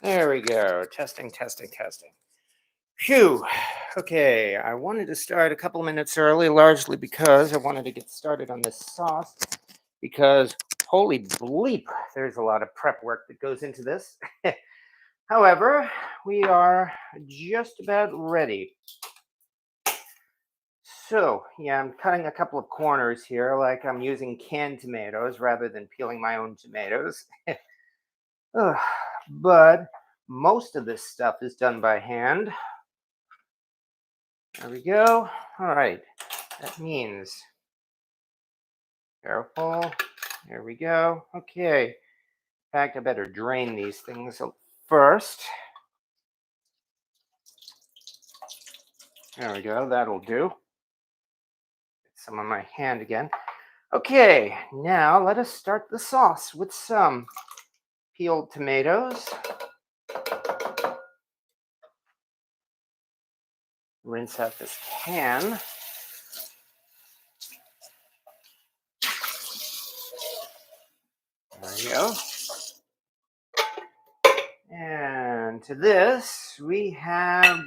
There we go. Testing, testing, testing. Phew. Okay, I wanted to start a couple minutes early, largely because I wanted to get started on this sauce. Because holy bleep, there's a lot of prep work that goes into this. However, we are just about ready. So, yeah, I'm cutting a couple of corners here, like I'm using canned tomatoes rather than peeling my own tomatoes. Ugh, but most of this stuff is done by hand. There we go. All right. That means, careful. There we go. Okay. In fact, I better drain these things first. There we go. That'll do. Get some on my hand again. Okay. Now let us start the sauce with some peeled tomatoes. Rinse out this can. There we go. And to this, we have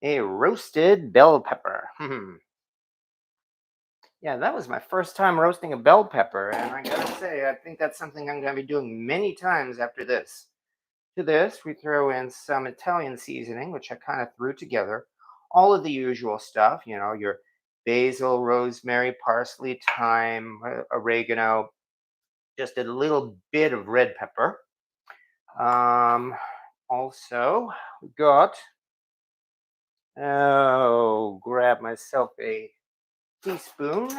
a roasted bell pepper. Yeah, that was my first time roasting a bell pepper, and I gotta say, I think that's something I'm gonna be doing many times after this. To this, we throw in some Italian seasoning, which I kind of threw together. All of the usual stuff, your basil, rosemary, parsley, thyme, oregano, just a little bit of red pepper. Also, we got, grab myself a teaspoon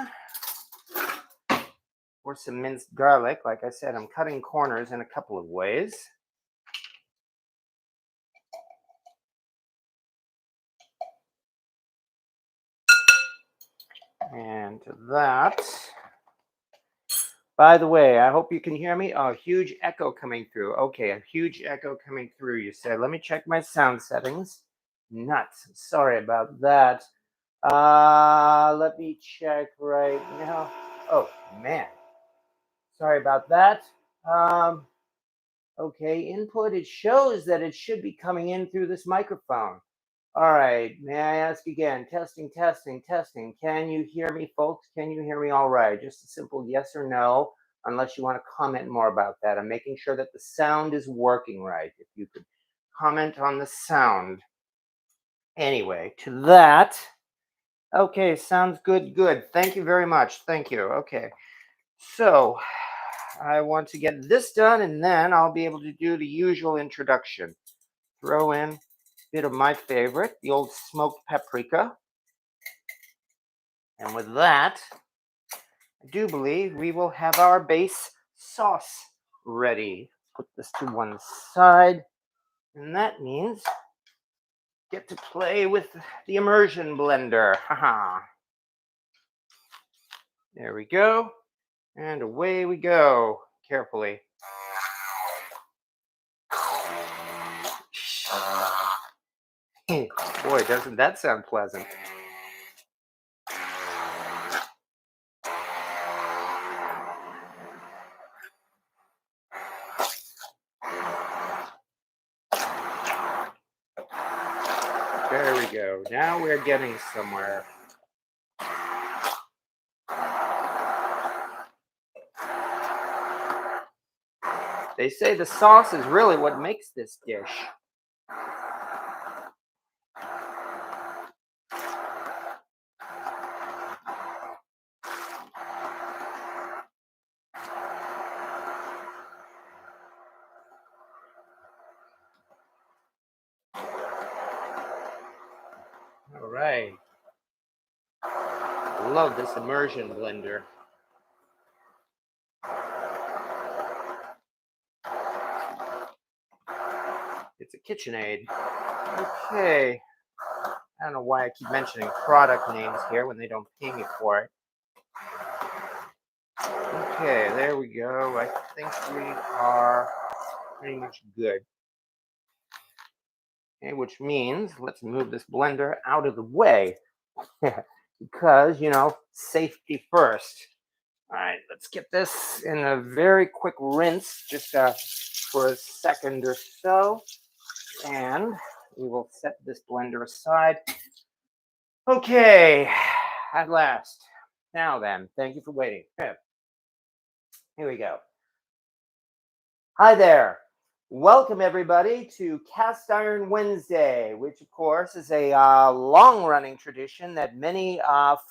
or some minced garlic. Like I said, I'm cutting corners in a couple of ways. And that, by the way, I hope you can hear me. Oh, huge echo coming through. Okay, a huge echo coming through, you said. Let me check my sound settings. Nuts. Sorry about that. Let me check right now. Oh, man. Sorry about that. Okay, input. It shows that it should be coming in through this microphone. All right, may I ask again? Testing, testing, testing. Can you hear me, folks? Can you hear me all right? Just a simple yes or no, unless you want to comment more about that. I'm making sure that the sound is working right. If you could comment on the sound. Anyway, to that. Okay, sounds good, good. Thank you very much. Thank you. Okay, so I want to get this done, and then I'll be able to do the usual introduction. Throw in a bit of my favorite, the old smoked paprika. And with that, I do believe we will have our base sauce ready. Put this to one side, and that means get to play with the immersion blender. Haha. There we go. And away we go. Carefully. Boy, doesn't that sound pleasant? There we go. Now we're getting somewhere. They say the sauce is really what makes this dish. All right. I love this immersion blender. It's a KitchenAid. Okay. I don't know why I keep mentioning product names here when they don't pay me for it. Okay, there we go. I think we are pretty much good. Okay, which means let's move this blender out of the way because, safety first. All right, let's get this in a very quick rinse. Just for a second or so, and we will set this blender aside. Okay, at last. Now then, thank you for waiting. Here we go. Hi there. Welcome, everybody, to Cast Iron Wednesday, which, of course, is a long running tradition that many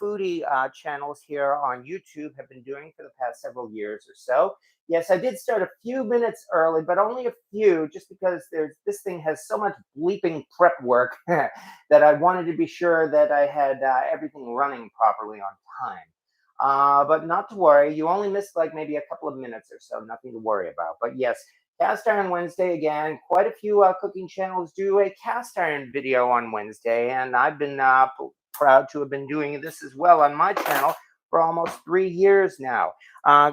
foodie channels here on YouTube have been doing for the past several years or so. Yes, I did start a few minutes early, but only a few, just because this thing has so much bleeping prep work that I wanted to be sure that I had everything running properly on time. But not to worry, you only missed like maybe a couple of minutes or so, nothing to worry about. But yes, Cast Iron Wednesday again. Quite a few cooking channels do a cast iron video on Wednesday, and I've been proud to have been doing this as well on my channel for almost 3 years now.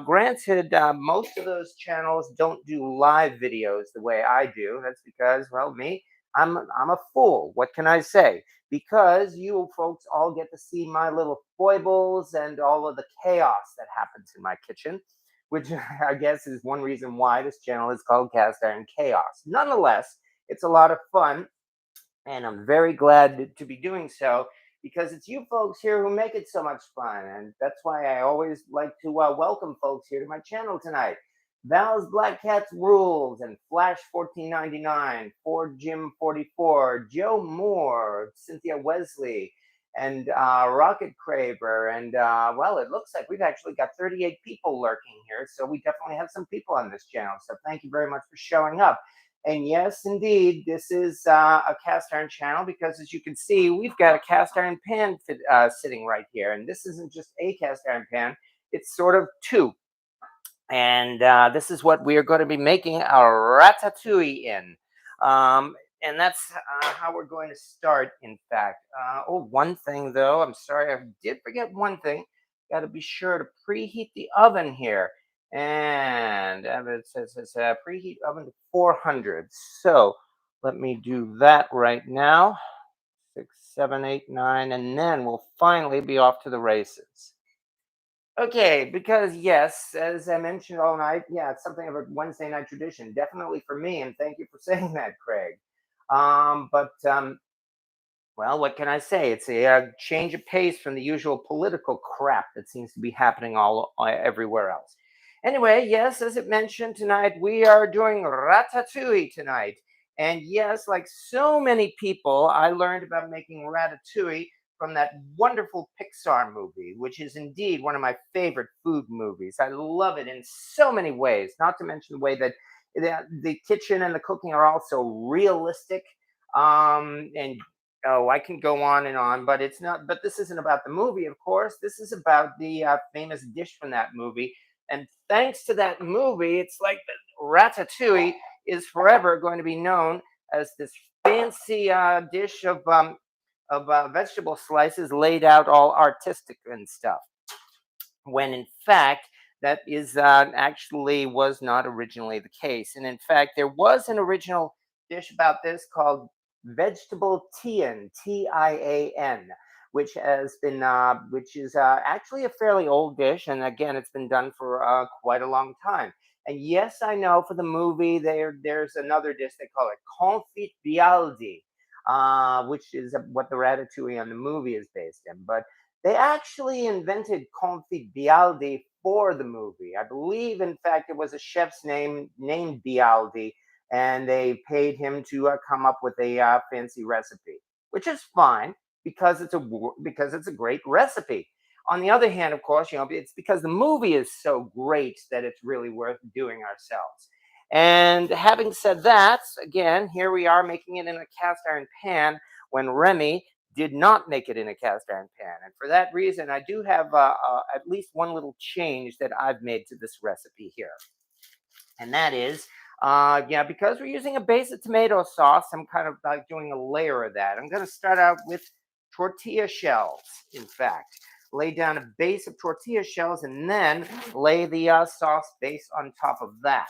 Granted, most of those channels don't do live videos the way I do. That's because, well, I'm a fool. What can I say? Because you folks all get to see my little foibles and all of the chaos that happens in my kitchen, which I guess is one reason why this channel is called Cast Iron Chaos. Nonetheless, it's a lot of fun, and I'm very glad to be doing so because it's you folks here who make it so much fun, and that's why I always like to welcome folks here to my channel tonight. Val's Black Cats Rules and Flash 1499, Ford Jim 44, Joe Moore, Cynthia Wesley, and Rocket Craver. And well, it looks like we've actually got 38 people lurking here, so we definitely have some people on this channel. So thank you very much for showing up. And yes, indeed, this is a cast iron channel because, as you can see, we've got a cast iron pan sitting right here. And this isn't just a cast iron pan, it's sort of two. And this is what we are going to be making our ratatouille in. And that's how we're going to start, in fact. One thing, though, I'm sorry, I did forget one thing. Got to be sure to preheat the oven here. And it says preheat oven to 400. So let me do that right now. 6, 7, 8, 9, and then we'll finally be off to the races. Okay, because yes, as I mentioned all night, yeah, it's something of a Wednesday night tradition, definitely for me, and thank you for saying that, Craig. Well, what can I say? It's a change of pace from the usual political crap that seems to be happening all everywhere else. Anyway, yes, as it mentioned tonight, we are doing ratatouille tonight. And yes, like so many people, I learned about making ratatouille from that wonderful Pixar movie, which is indeed one of my favorite food movies. I love it in so many ways, not to mention the way that the kitchen and the cooking are also realistic. And Oh, I can go on and on, but it's not. But this isn't about the movie, of course. This is about the famous dish from that movie. And thanks to that movie, it's like the ratatouille is forever going to be known as this fancy dish of vegetable slices laid out all artistic and stuff. When in fact, that is actually was not originally the case. And in fact, there was an original dish about this called vegetable tian, Tian, which is actually a fairly old dish, and again, it's been done for quite a long time. And yes, I know for the movie there's another dish they call it confit bialdi, which is what the ratatouille on the movie is based in. But they actually invented confit bialdi for the movie. I believe, in fact, it was a chef's name named Bialdi, and they paid him to come up with a fancy recipe, which is fine because it's a great recipe. On the other hand, of course, it's because the movie is so great that it's really worth doing ourselves. And having said that, again, here we are making it in a cast iron pan when Remy did not make it in a cast iron pan. And for that reason, I do have at least one little change that I've made to this recipe here. And that is, yeah, because we're using a base of tomato sauce, I'm kind of like doing a layer of that. I'm going to start out with tortilla shells, in fact. Lay down a base of tortilla shells and then lay the sauce base on top of that.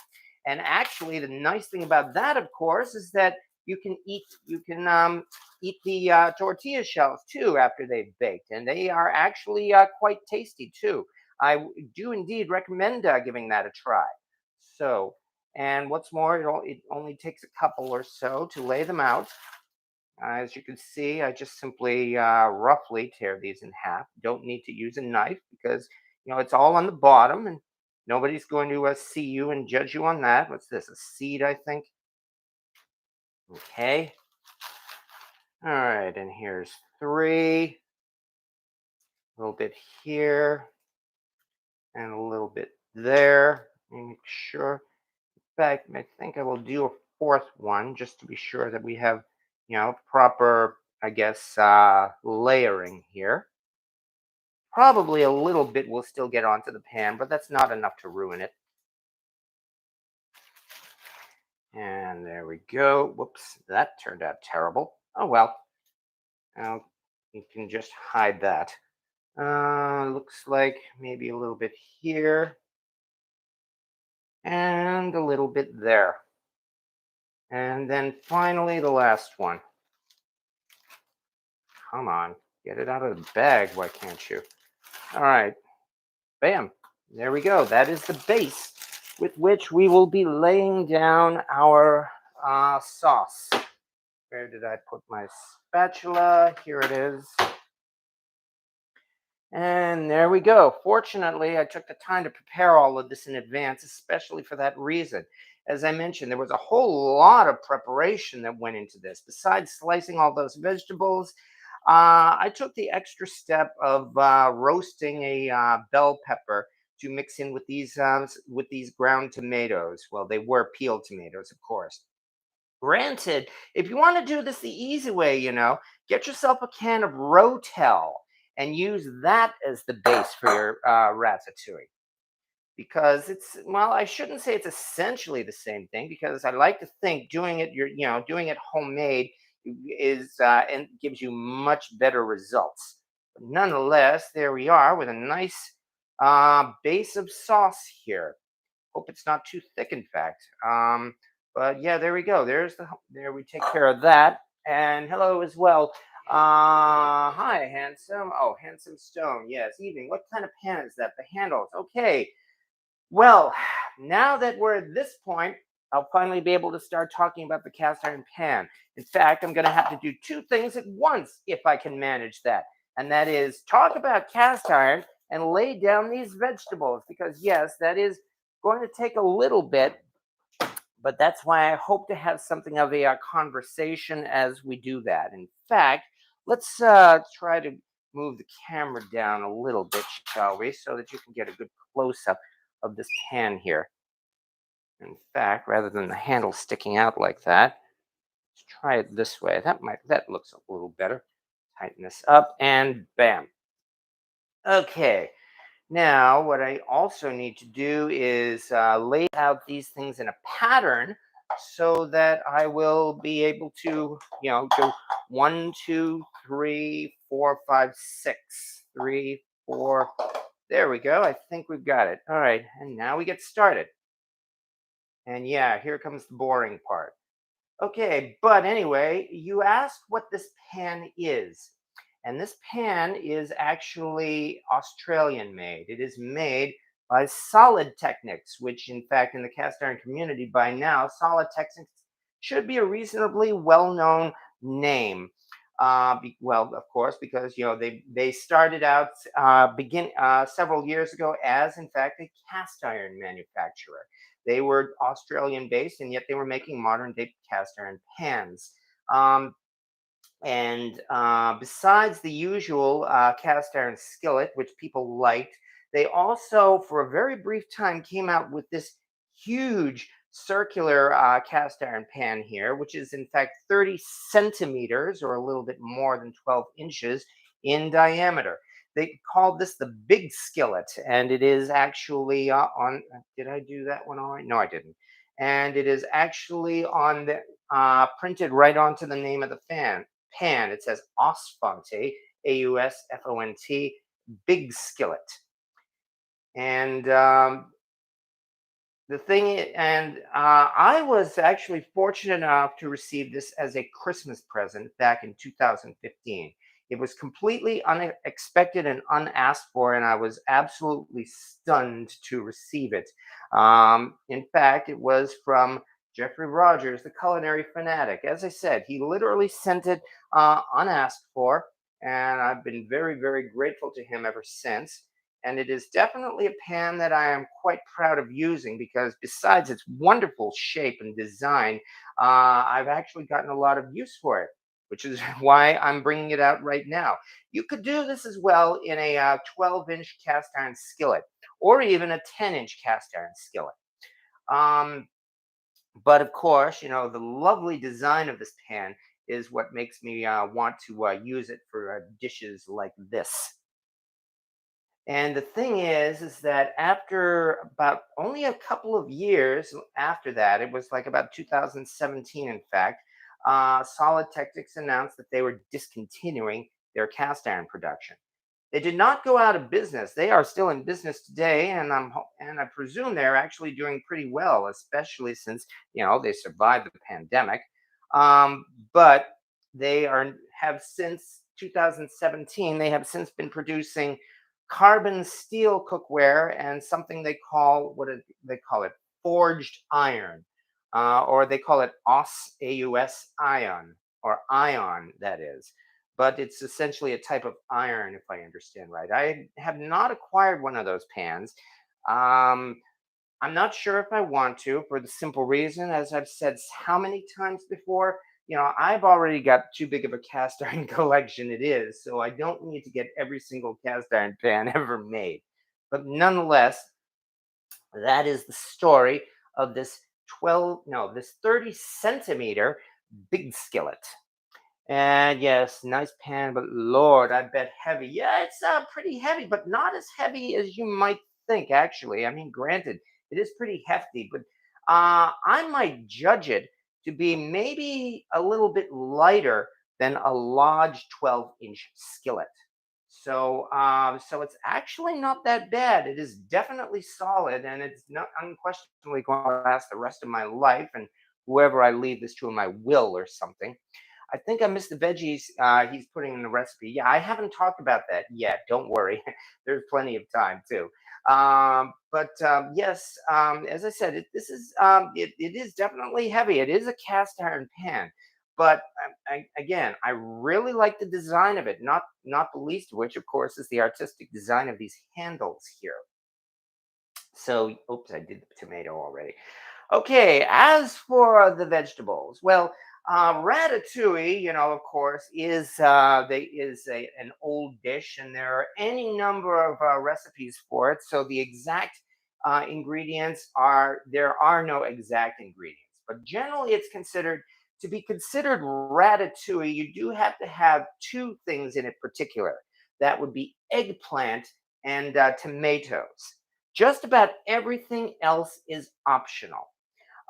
And actually, the nice thing about that, of course, is that you can eat the tortilla shells too after they've baked, and they are actually quite tasty too. I do indeed recommend giving that a try. So, And what's more, it only takes a couple or so to lay them out. As you can see, I just simply roughly tear these in half. Don't need to use a knife because it's all on the bottom, and nobody's going to see you and judge you on that. What's this? A seed, I think. Okay. All right, and here's three. A little bit here and a little bit there. Make sure. In fact, I think I will do a fourth one just to be sure that we have, proper, I guess, layering here. Probably a little bit will still get onto the pan, but that's not enough to ruin it. And there we go. Whoops, that turned out terrible. Oh well. Now you can just hide that. Looks like maybe a little bit here and a little bit there. And then finally the last one. Come on, get it out of the bag. Why can't you? All right, bam. There we go. That is the base with which we will be laying down our sauce. Where did I put my spatula? Here it is. And there we go. Fortunately, I took the time to prepare all of this in advance, especially for that reason. As I mentioned, there was a whole lot of preparation that went into this. Besides slicing all those vegetables, I took the extra step of roasting a bell pepper to mix in with these ground tomatoes. Well, they were peeled tomatoes, of course. Granted, if you want to do this the easy way, get yourself a can of Rotel and use that as the base for your ratatouille. Because well, I shouldn't say it's essentially the same thing because I like to think doing it homemade is and gives you much better results. But nonetheless, there we are with a nice base of sauce here. Hope it's not too thick, in fact. But yeah, there we go. There we take care of that. And hello as well. Hi, handsome. Oh, handsome stone. Yes, evening. What kind of pan is that? The handles. Okay. Well, now that we're at this point, I'll finally be able to start talking about the cast iron pan. In fact, I'm going to have to do two things at once if I can manage that. And that is talk about cast iron and lay down these vegetables because, yes, that is going to take a little bit, but that's why I hope to have something of a conversation as we do that. In fact, let's try to move the camera down a little bit, shall we, so that you can get a good close up of this pan here. In fact, rather than the handle sticking out like that, let's try it this way. That looks a little better. Tighten this up and bam. Okay. Now, what I also need to do is lay out these things in a pattern so that I will be able to, go 1, 2, 3, 4, 5, 6, 3, 4. There we go. I think we've got it. All right. And now we get started. And yeah, here comes the boring part. Okay, but anyway, you asked what this pan is. And this pan is actually Australian made. It is made by Solid Technics, which, in fact, in the cast iron community by now, Solid Technics should be a reasonably well known name. Well, of course, because they started out several years ago as, in fact, a cast iron manufacturer. They were Australian based, and yet they were making modern day cast iron pans. And besides the usual cast iron skillet, which people liked, they also, for a very brief time, came out with this huge circular cast iron pan here, which is in fact 30 centimeters or a little bit more than 12 inches in diameter. They called this the big skillet, and it is actually on. Did I do that one all right? No, I didn't. And it is actually on the printed right onto the name of the pan. It says Ausfonte, Ausfont, big skillet. And I was actually fortunate enough to receive this as a Christmas present back in 2015. It was completely unexpected and unasked for, and I was absolutely stunned to receive it. In fact, it was from Jeffrey Rogers, the culinary fanatic. As I said, he literally sent it unasked for, and I've been very, very grateful to him ever since. And it is definitely a pan that I am quite proud of using because, besides its wonderful shape and design, I've actually gotten a lot of use for it, which is why I'm bringing it out right now. You could do this as well in a 12-inch cast iron skillet or even a 10-inch cast iron skillet. Um, but of course, the lovely design of this pan is what makes me want to use it for dishes like this. And the thing is that after about only a couple of years after that, it was like about 2017, in fact, Solid Technics announced that they were discontinuing their cast iron production. They did not go out of business. They are still in business today, and and I presume they're actually doing pretty well, especially since they survived the pandemic. But they have since 2017. They have since been producing carbon steel cookware and something they call it forged iron, or they call it AUS ion or ion, that is, but it's essentially a type of iron, if I understand right. I have not acquired one of those pans. Um, I'm not sure if I want to, for the simple reason, as I've said how many times before, I've already got too big of a cast iron collection it is, so I don't need to get every single cast iron pan ever made. But nonetheless, that is the story of this 12, no, this 30 centimeter big skillet. And yes, nice pan, but Lord, I bet heavy. Yeah, it's pretty heavy, but not as heavy as you might think, actually. I mean, granted, it is pretty hefty, but I might judge it to be maybe a little bit lighter than a large 12-inch skillet. So it's actually not that bad. It is definitely solid, and it's not unquestionably going to last the rest of my life. And whoever I leave this to in my will or something. I think I missed the veggies he's putting in the recipe. Yeah, I haven't talked about that yet. Don't worry. There's plenty of time too. But yes, as I said, it is definitely heavy. It is a cast iron pan, but again, I really like the design of it. Not the least of which, of course, is the artistic design of these handles here. So, oops, I did the tomato already. Okay, as for the vegetables, well, ratatouille, of course, is an old dish, and there are any number of recipes for it. So the exact ingredients are there are no exact ingredients, but generally it's considered to be considered ratatouille. You do have to have two things in it particular. That would be eggplant and tomatoes. Just about everything else is optional.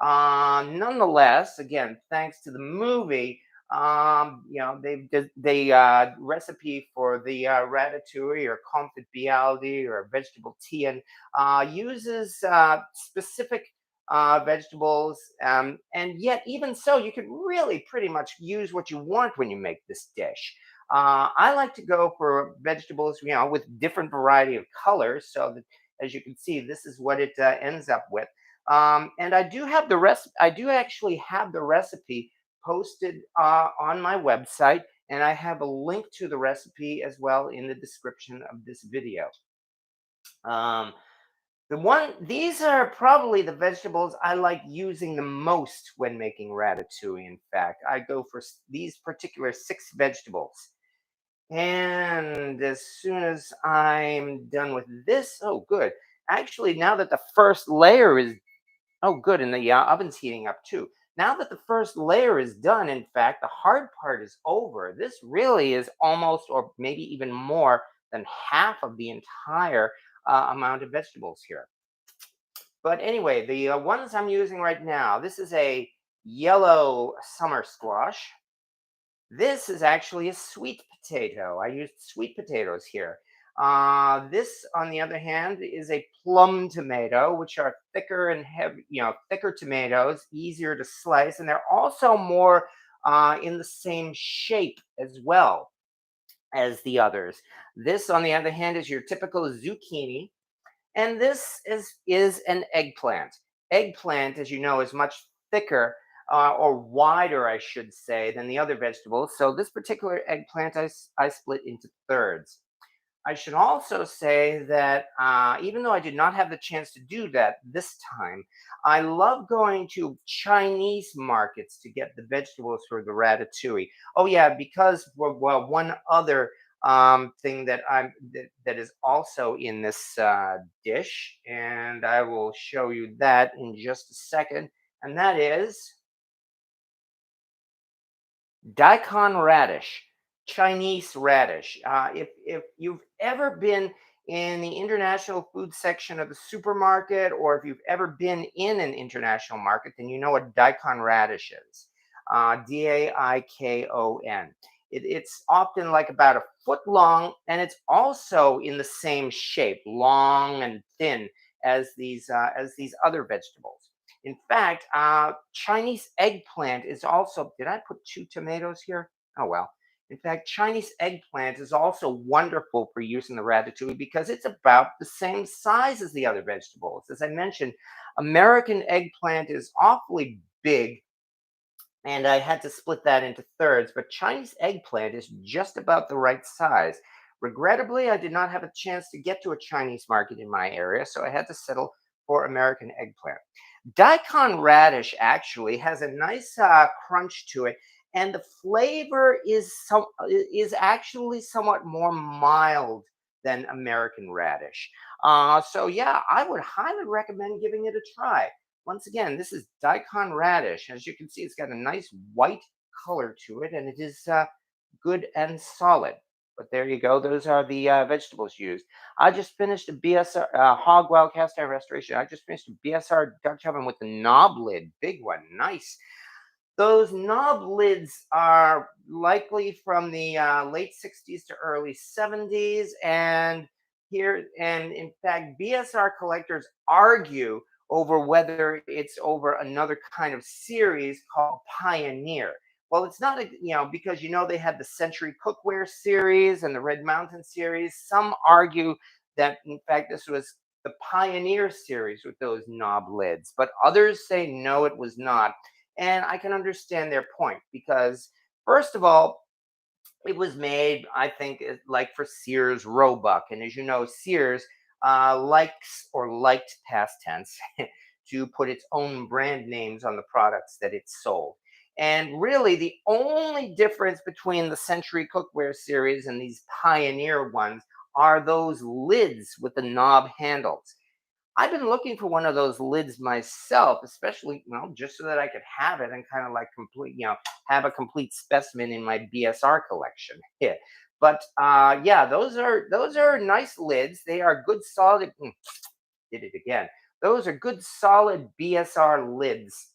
Nonetheless, again, thanks to the movie, they recipe for the ratatouille or confit bialdi or vegetable tian uses specific vegetables, and yet even so, you can really pretty much use what you want when you make this dish. I like to go for vegetables, with different variety of colors, so that as you can see, this is what it ends up with. And I do have the rest. I do actually have the recipe posted on my website, and I have a link to the recipe as well in the description of this video. Um, these are probably the vegetables I like using the most when making ratatouille. In fact, I go for these particular six vegetables. And as soon as I'm done with this, oh, good. Actually, now that the first layer is Oh, good. And the oven's heating up too. Now that the first layer is done, in fact, the hard part is over. This really is almost, or maybe even more than half of the entire amount of vegetables here. But anyway, the ones I'm using right now, this is a yellow summer squash. This is actually a sweet potato. I used sweet potatoes here. This, on the other hand, is a plum tomato, which are thicker and heavy, thicker tomatoes, easier to slice, and they're also more in the same shape as well. as the others. This, on the other hand, is your typical zucchini, and this is an eggplant. Eggplant, as you know, is much thicker or wider, I should say, than the other vegetables. So this particular eggplant, I split into thirds. I should also say that even though I did not have the chance to do that this time, I love going to Chinese markets to get the vegetables for the ratatouille. Oh yeah, because well, one other thing that is also in this dish, and I will show you that in just a second, and that is daikon radish, Chinese radish. If you've ever been in the international food section of the supermarket, or if you've ever been in an international market, then you know what daikon radish is. Daikon. It's often like about a foot long, and it's also in the same shape, long and thin as these other vegetables. In fact, Chinese eggplant is also. Did I put two tomatoes here? Oh well. In fact, Chinese eggplant is also wonderful for use in the ratatouille because it's about the same size as the other vegetables. As I mentioned, American eggplant is awfully big, and I had to split that into thirds, but Chinese eggplant is just about the right size. Regrettably, I did not have a chance to get to a Chinese market in my area, so I had to settle for American eggplant. Daikon radish actually has a nice crunch to it, and the flavor is actually somewhat more mild than American radish. So yeah, I would highly recommend giving it a try. Once again, this is daikon radish. As you can see, it's got a nice white color to it, and it is good and solid. But there you go. Those are the vegetables used. I just finished a BSR hog wild cast iron restoration. I just finished a BSR Dutch oven with the knob lid, big one, nice. Those knob lids are likely from the late 60s to early 70s, and in fact, BSR collectors argue over whether it's over another kind of series called Pioneer. Well, it's not a, because they had the Century Cookware series and the Red Mountain series. Some argue that in fact this was the Pioneer series with those knob lids, but others say no, it was not. And I can understand their point because, first of all, it was made, I think, like for Sears Roebuck. And as you know, Sears likes or liked past tense to put its own brand names on the products that it sold. And really, the only difference between the Century Cookware series and these Pioneer ones are those lids with the knob handles. I've been looking for one of those lids myself, especially, just so that I could have it and kind of like have a complete specimen in my BSR collection. Yeah. But yeah, those are nice lids. They are good solid. Did it again. Those are good solid BSR lids,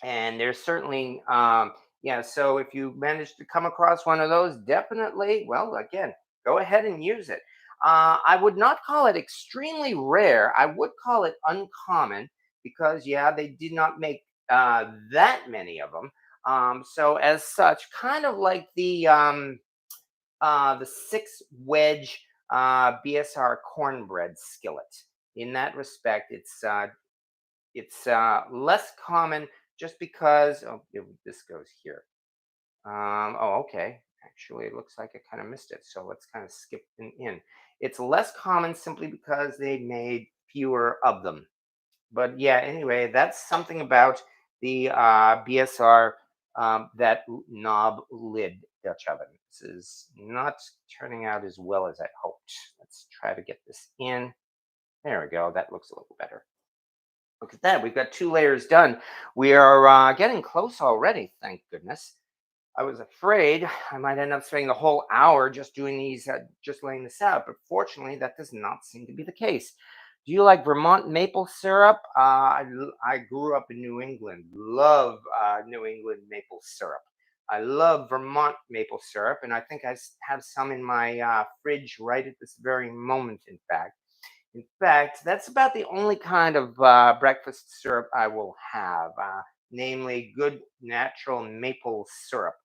and there's certainly yeah. So if you manage to come across one of those, definitely, well, again, go ahead and use it. I would not call it extremely rare. I would call it uncommon because yeah, they did not make that many of them. So as such, kind of like the six wedge BSR cornbread skillet. In that respect, it's less common just because this goes here. Oh, okay. Actually, it looks like I kind of missed it. So let's kind of skip in. It's less common simply because they made fewer of them. But yeah, anyway, that's something about the BSR, that knob lid Dutch oven. This is not turning out as well as I hoped. Let's try to get this in. There we go. That looks a little better. Look at that. We've got two layers done. We are getting close already, thank goodness. I was afraid I might end up spending the whole hour just doing these, just laying this out, but fortunately, that does not seem to be the case. Do you like Vermont maple syrup? I grew up in New England. Love New England maple syrup. I love Vermont maple syrup, and I think have some in my fridge right at this very moment, in fact. In fact, that's about the only kind of breakfast syrup I will have, namely good natural maple syrup.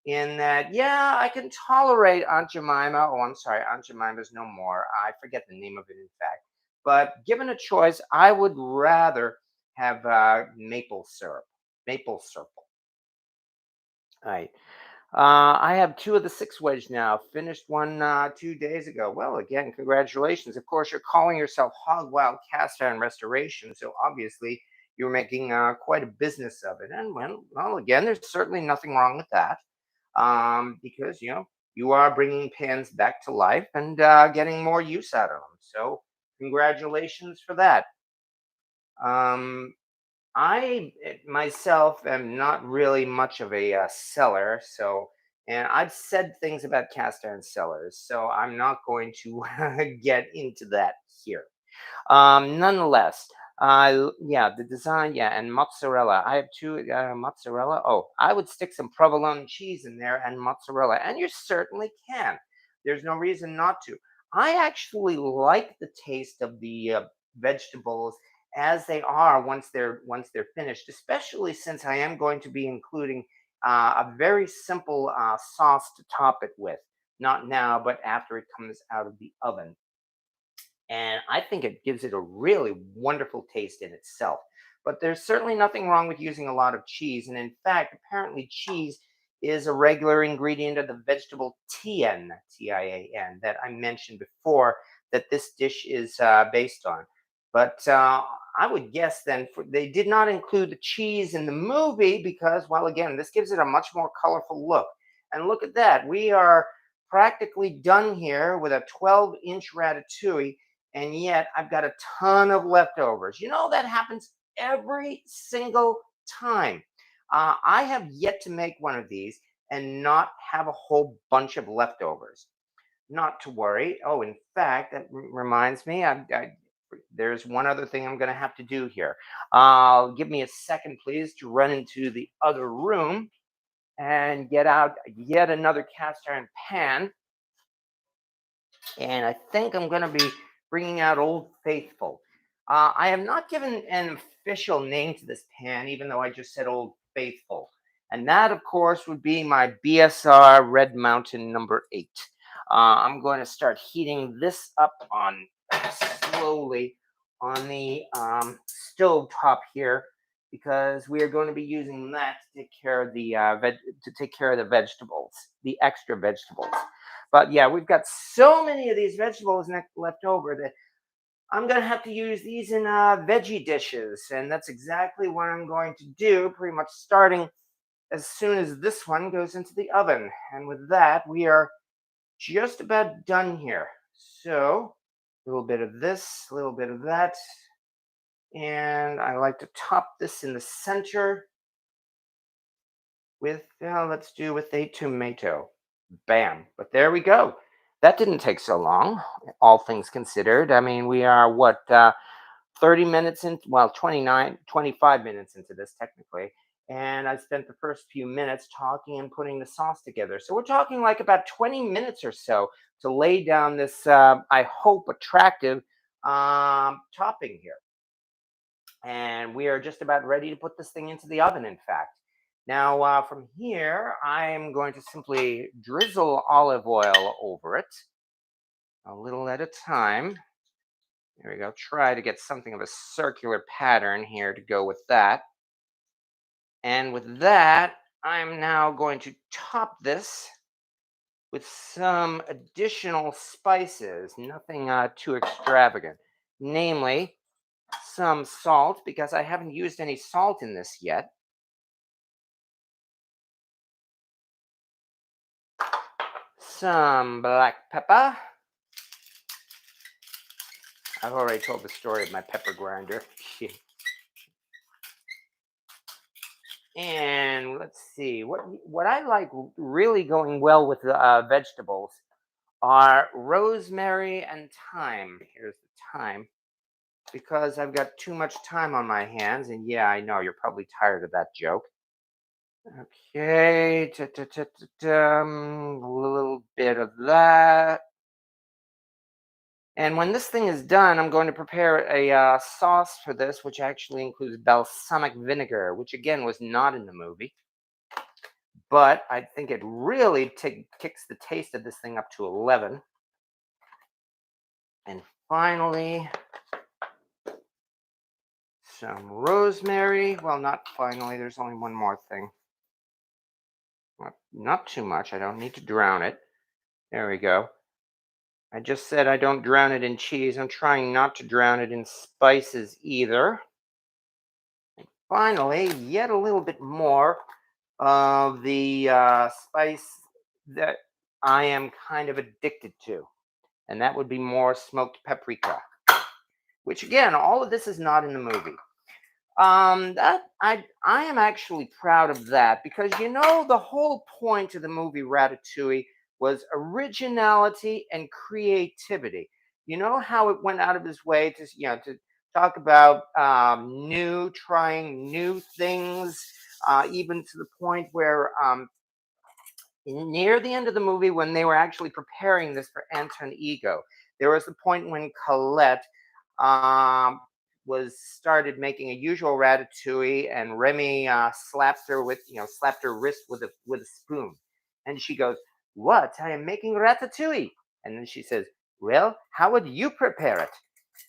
in that, yeah, I can tolerate Aunt Jemima. Oh, I'm sorry, Aunt Jemima's no more. I forget the name of it, in fact. But given a choice, I would rather have maple syrup. Maple syrup. All right. I have two of the six wedge now. Finished one 2 days ago. Well, again, congratulations. Of course, you're calling yourself Hog Wild Cast Iron Restoration, so obviously you're making quite a business of it. And well, again, there's certainly nothing wrong with that, because you are bringing pans back to life and getting more use out of them. So, congratulations for that. Um, I myself am not really much of a seller, so and I've said things about cast iron sellers, so I'm not going to get into that here. Nonetheless, yeah, the design, yeah, and mozzarella. I have two mozzarella. Oh, I would stick some provolone cheese in there and mozzarella, and you certainly can. There's no reason not to. I actually like the taste of the vegetables as they are once they're finished, especially since I am going to be including a very simple sauce to top it with. Not now, but after it comes out of the oven, and I think it gives it a really wonderful taste in itself. But there's certainly nothing wrong with using a lot of cheese, and in fact, apparently cheese is a regular ingredient of the vegetable tian, Tian, that I mentioned before that this dish is based on. But I would guess then they did not include the cheese in the movie because, well, again, this gives it a much more colorful look. And look at that, we are practically done here with a 12-inch ratatouille, and yet I've got a ton of leftovers. That happens every single time. I have yet to make one of these and not have a whole bunch of leftovers. Not to worry. Oh, in fact, that reminds me, there's one other thing I'm going to have to do here. Give me a second, please, to run into the other room and get out yet another cast iron pan. And I think I'm going to be bringing out Old Faithful. I have not given an official name to this pan, even though I just said Old Faithful. And that, of course, would be my BSR Red Mountain number 8. I'm going to start heating this up on slowly on the stove top here because we are going to be using that to take care of the vegetables, the extra vegetables. But yeah, we've got so many of these vegetables left over that I'm going to have to use these in veggie dishes. And that's exactly what I'm going to do, pretty much starting as soon as this one goes into the oven. And with that, we are just about done here. So a little bit of this, a little bit of that. And I like to top this in the center with, let's do with a tomato. Bam. But there we go. That didn't take so long, all things considered. I mean, we are what, 30 minutes in, well, 25 minutes into this technically. And I spent the first few minutes talking and putting the sauce together. So we're talking like about 20 minutes or so to lay down this, I hope, attractive topping here. And we are just about ready to put this thing into the oven, in fact. Now, from here, I am going to simply drizzle olive oil over it, a little at a time. There we go. Try to get something of a circular pattern here to go with that. And with that, I'm now going to top this with some additional spices, nothing too extravagant. Namely, some salt, because I haven't used any salt in this yet. Some black pepper. I've already told the story of my pepper grinder. And let's see, what I like really going well with vegetables are rosemary and thyme. Here's the thyme because I've got too much time on my hands, and yeah, I know you're probably tired of that joke. Okay, a little bit of that. And when this thing is done, I'm going to prepare a sauce for this, which actually includes balsamic vinegar, which again was not in the movie. but I think it really kicks the taste of this thing up to 11. And finally, some rosemary. Well, not finally, there's only one more thing. Not too much. I don't need to drown it. There we go. I just said I don't drown it in cheese. I'm trying not to drown it in spices either. Finally, yet a little bit more of the spice that I am kind of addicted to, and that would be more smoked paprika, which again, all of this is not in the movie. That I am actually proud of that because the whole point of the movie Ratatouille was originality and creativity. You know how it went out of his way to talk about trying new things, even to the point where near the end of the movie when they were actually preparing this for Anton Ego, there was the point when Colette um, was started making a usual ratatouille, and Remy slapped her wrist with a spoon, and she goes, "What? I am making ratatouille." And then she says, "Well, how would you prepare it?"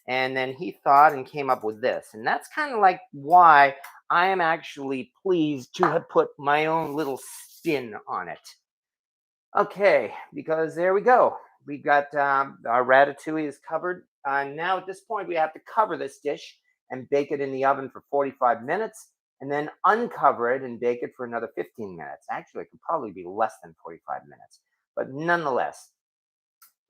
And then he thought and came up with this, and that's kind of like why I am actually pleased to have put my own little spin on it. Okay, because there we go. We got our ratatouille is covered. Now at this point, we have to cover this dish and bake it in the oven for 45 minutes, and then uncover it and bake it for another 15 minutes. Actually, it could probably be less than 45 minutes, but nonetheless.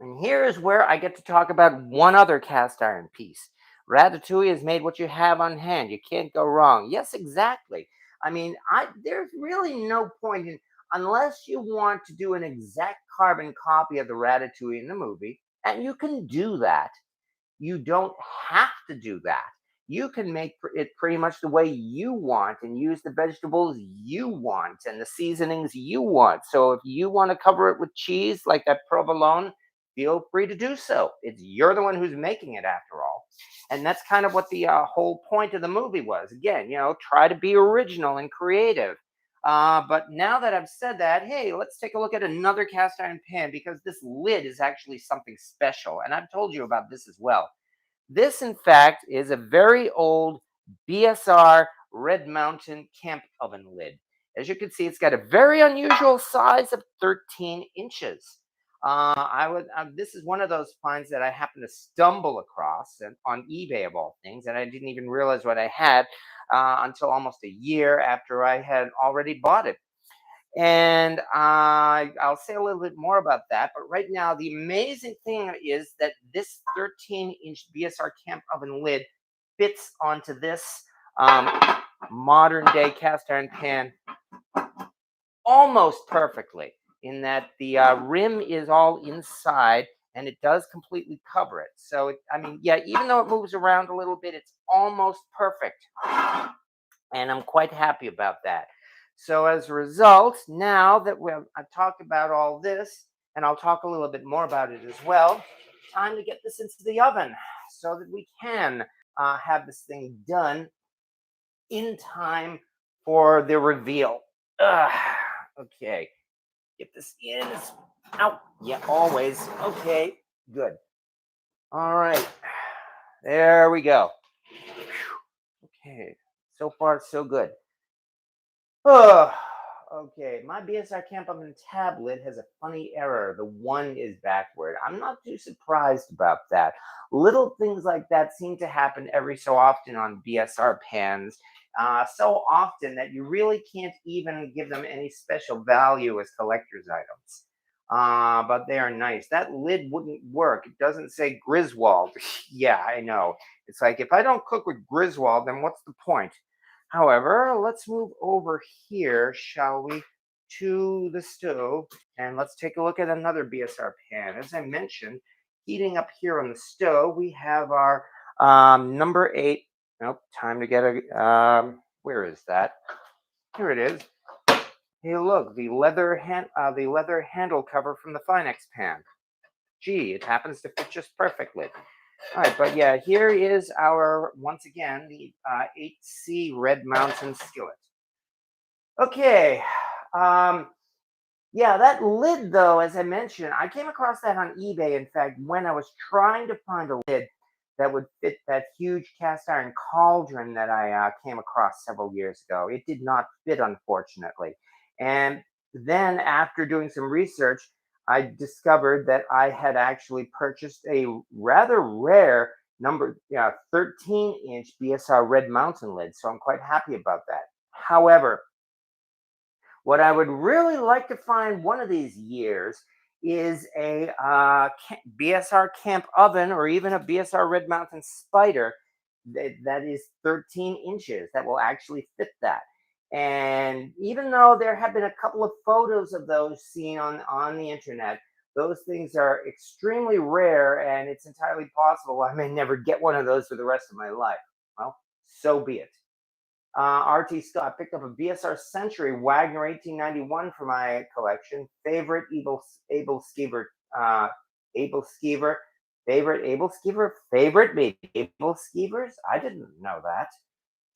And here is where I get to talk about one other cast iron piece. Ratatouille is made what you have on hand. You can't go wrong. Yes, exactly. I mean, there's really no point in unless you want to do an exact carbon copy of the Ratatouille in the movie, and you can do that. You don't have to do that. You can make it pretty much the way you want and use the vegetables you want and the seasonings you want. So if you want to cover it with cheese like that provolone, feel free to do so. You're the one who's making it after all. And that's kind of what the whole point of the movie was. Again, try to be original and creative. But now that I've said that, hey, let's take a look at another cast iron pan because this lid is actually something special. And I've told you about this as well. This, in fact, is a very old BSR Red Mountain camp oven lid. As you can see, it's got a very unusual size of 13 inches. This is one of those finds that I happened to stumble across on eBay of all things, and I didn't even realize what I had until almost a year after I had already bought it. And I'll say a little bit more about that. But right now, the amazing thing is that this 13-inch BSR camp oven lid fits onto this um, modern day cast iron pan almost perfectly, in that the rim is all inside and it does completely cover it. So, yeah, even though it moves around a little bit, it's almost perfect. And I'm quite happy about that. So as a result, now that I've talked about all this, and I'll talk a little bit more about it as well, time to get this into the oven so that we can have this thing done in time for the reveal. Ugh, okay, get this in. Out. Yeah, always. Okay, good. All right, there we go. Okay, so far so good. Oh, okay. My BSR Camp Oven tablet has a funny error. The one is backward. I'm not too surprised about that. Little things like that seem to happen every so often on BSR pans. So often that you really can't even give them any special value as collector's items. But they are nice. That lid wouldn't work. It doesn't say Griswold. Yeah, I know. It's like if I don't cook with Griswold, then what's the point? However, let's move over here, shall we, to the stove, and let's take a look at another BSR pan. As I mentioned, heating up here on the stove, we have our number 8. Nope, time to get a. Where is that? Here it is. Hey, look, the leather handle cover from the Finex pan. Gee, it happens to fit just perfectly. All right, but yeah, here is once again, the 8C Red Mountain skillet. Okay, Um, yeah, that lid, though, as I mentioned, I came across that on eBay. In fact, when I was trying to find a lid that would fit that huge cast iron cauldron that I came across several years ago, it did not fit, unfortunately. And then, after doing some research, I discovered that I had actually purchased a rather rare number 13-inch BSR Red Mountain lid. So I'm quite happy about that. However, what I would really like to find one of these years is a BSR camp oven or even a BSR Red Mountain spider that is 13 inches that will actually fit that. And even though there have been a couple of photos of those seen on the internet, those things are extremely rare, and it's entirely possible I may never get one of those for the rest of my life. Well, so be it. RT Scott picked up a BSR Century Wagner 1891 for my collection. Able Skeever, uh, Able Skeever, favorite maybe Able Skeevers. I didn't know that.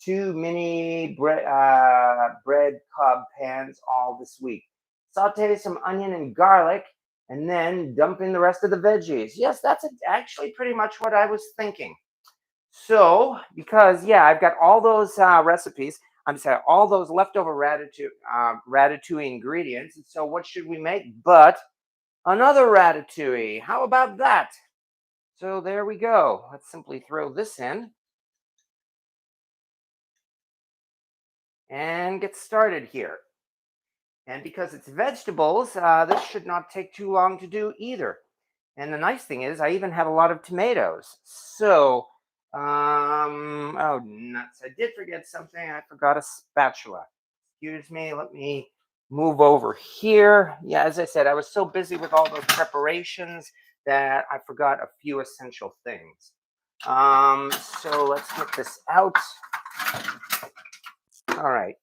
Two mini bread cob pans all this week. Saute some onion and garlic, and then dump in the rest of the veggies. Yes, that's actually pretty much what I was thinking. So, because yeah, I've got all those recipes. I'm sorry, all those leftover ratatouille ingredients. And so, what should we make? But another ratatouille. How about that? So there we go. Let's simply throw this in and get started here. And because it's vegetables, this should not take too long to do either. And the nice thing is, I even have a lot of tomatoes. So, oh, nuts. I did forget something. I forgot a spatula. Excuse me. Let me move over here. Yeah, as I said, I was so busy with all those preparations that I forgot a few essential things. So let's get this out. All right.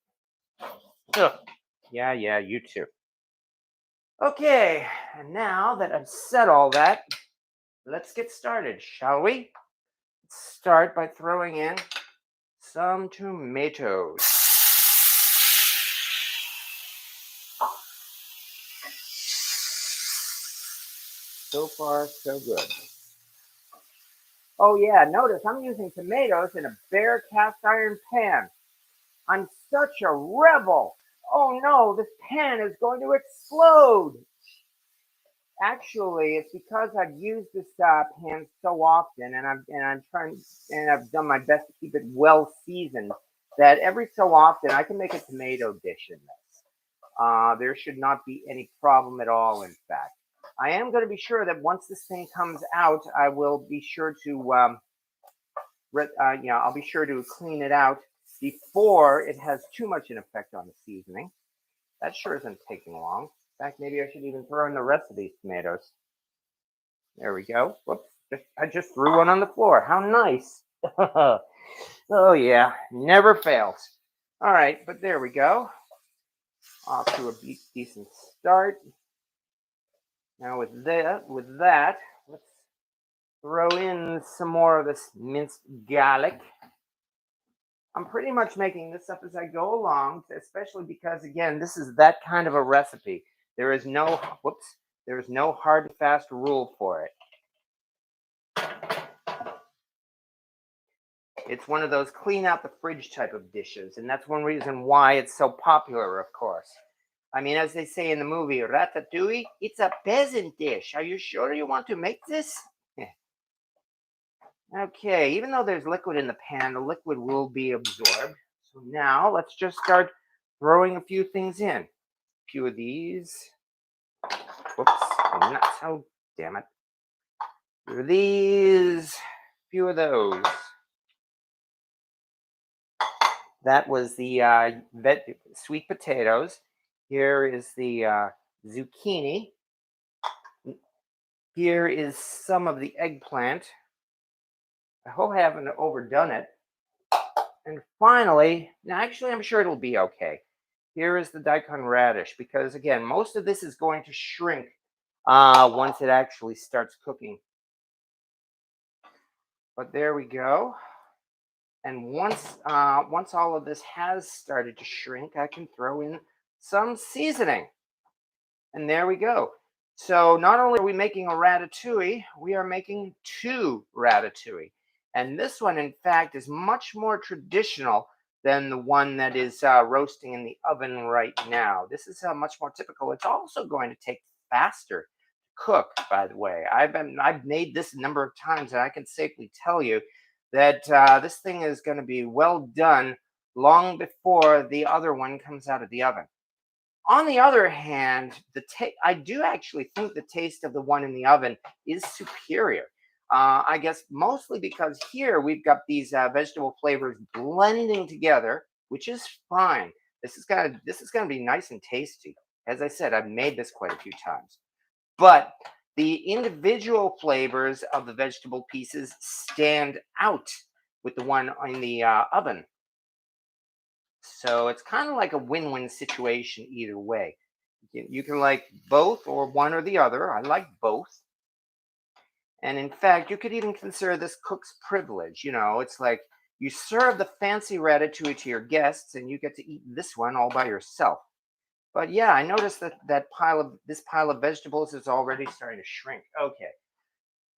Ugh. Yeah, you too. Okay, and now that I've said all that, let's get started, shall we? Start by throwing in some tomatoes. So far, so good. Oh yeah, notice I'm using tomatoes in a bare cast iron pan. I'm such a rebel. Oh no, this pan is going to explode. Actually, it's because I've used this pan so often, and I've done my best to keep it well seasoned. That every so often I can make a tomato dish in this. There should not be any problem at all. In fact, I am going to be sure that once this thing comes out, I will be sure to, I'll be sure to clean it out before it has too much an effect on the seasoning. That sure isn't taking long. In fact, maybe I should even throw in the rest of these tomatoes. There we go. Whoops. I just threw one on the floor. How nice. Oh, yeah. Never fails. All right, but there we go. Off to a decent start. Now with that, let's throw in some more of this minced garlic. I'm pretty much making this up as I go along, especially because again, this is that kind of a recipe. There is no there is no hard and fast rule for it. It's one of those clean out the fridge type of dishes, and that's one reason why it's so popular, of course. I mean, as they say in the movie Ratatouille, it's a peasant dish. Are you sure you want to make this? Okay, even though there's liquid in the pan, the liquid will be absorbed. So now let's just start throwing a few things in. A few of these. Whoops, nuts. Oh, damn it. A few of these. A few of those. That was the sweet potatoes. Here is the zucchini. Here is some of the eggplant. I hope I haven't overdone it. And finally, now actually I'm sure it'll be okay. Here is the daikon radish because again, most of this is going to shrink once it actually starts cooking. But there we go. And once all of this has started to shrink, I can throw in some seasoning. And there we go. So not only are we making a ratatouille, we are making two ratatouille. And this one, in fact, is much more traditional than the one that is roasting in the oven right now. This is much more typical. It's also going to take faster to cook, by the way. I've made this a number of times, and I can safely tell you that this thing is going to be well done long before the other one comes out of the oven. On the other hand, I do actually think the taste of the one in the oven is superior. I guess mostly because here we've got these vegetable flavors blending together, which is fine. This is gonna be nice and tasty. As I said, I've made this quite a few times, but the individual flavors of the vegetable pieces stand out with the one in the oven. So it's kind of like a win-win situation either way. You can like both or one or the other. I like both. And in fact, you could even consider this cook's privilege. It's like you serve the fancy ratatouille to your guests and you get to eat this one all by yourself. But yeah, I noticed that this pile of vegetables is already starting to shrink. Okay.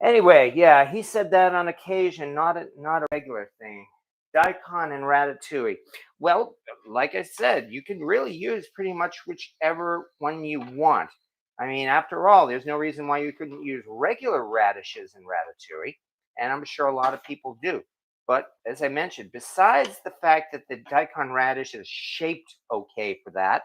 Anyway, yeah, he said that on occasion, not a regular thing. Daikon and ratatouille. Well, like I said, you can really use pretty much whichever one you want. I mean, after all, there's no reason why you couldn't use regular radishes in ratatouille, and I'm sure a lot of people do. But as I mentioned, besides the fact that the daikon radish is shaped okay for that,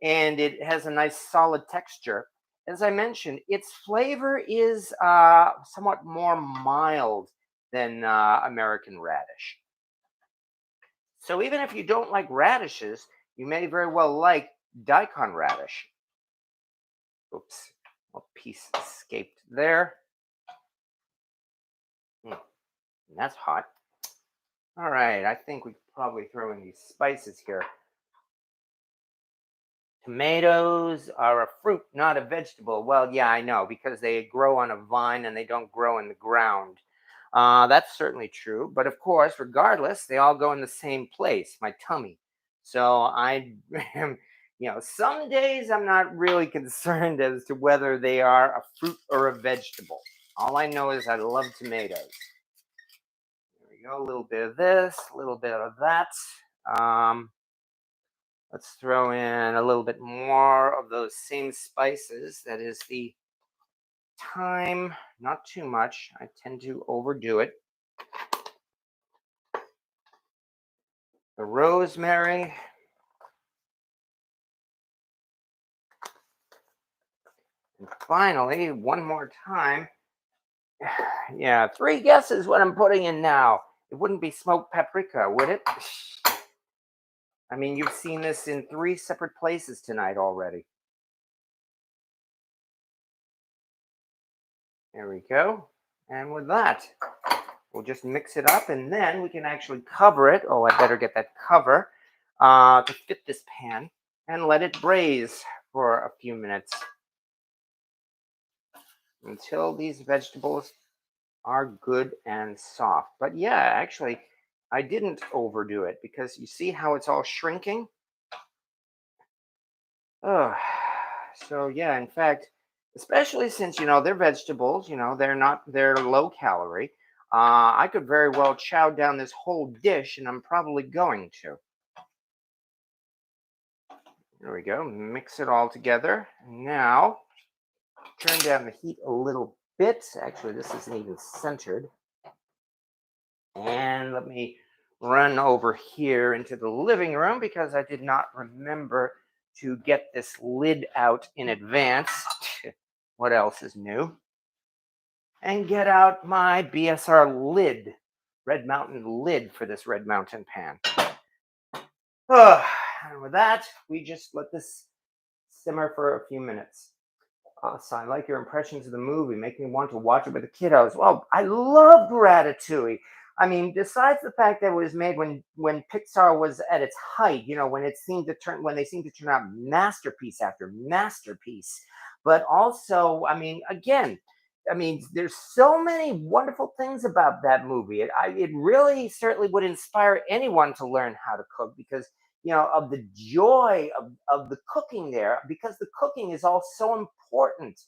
and it has a nice solid texture. As I mentioned, its flavor is somewhat more mild than American radish. So even if you don't like radishes, you may very well like daikon radish. Oops, a piece escaped there. That's hot. All right, I think we could probably throw in these spices here. Tomatoes are a fruit, not a vegetable. Well, yeah, I know, because they grow on a vine and they don't grow in the ground. That's certainly true. But of course, regardless, they all go in the same place, my tummy. So I am, some days I'm not really concerned as to whether they are a fruit or a vegetable. All I know is I love tomatoes. There we go. A little bit of this, a little bit of that. Um, Let's throw in a little bit more of those same spices. That is the thyme, not too much. I tend to overdo it. The rosemary. And finally, one more time. Yeah, three guesses what I'm putting in now. It wouldn't be smoked paprika, would it? I mean, you've seen this in three separate places tonight already. There we go. And with that, we'll just mix it up and then we can actually cover it. Oh, I better get that cover to fit this pan and let it braise for a few minutes until these vegetables are good and soft. But yeah, actually, I didn't overdo it because you see how it's all shrinking? Oh, so yeah, in fact, especially since they're vegetables, they're low calorie. I could very well chow down this whole dish, and I'm probably going to. There we go. Mix it all together. Now, turn down the heat a little bit. Actually, this isn't even centered. And let me run over here into the living room because I did not remember to get this lid out in advance. What else is new? And get out my BSR lid, Red Mountain lid for this Red Mountain pan. And with that, we just let this simmer for a few minutes. So I like your impressions of the movie. Make me want to watch it with the kiddos. Well, I loved Ratatouille. I mean, besides the fact that it was made when Pixar was at its height, when they seemed to turn out masterpiece after masterpiece. But also, I mean, again, there's so many wonderful things about that movie. It really certainly would inspire anyone to learn how to cook because of the joy of the cooking there, because the cooking is all so important.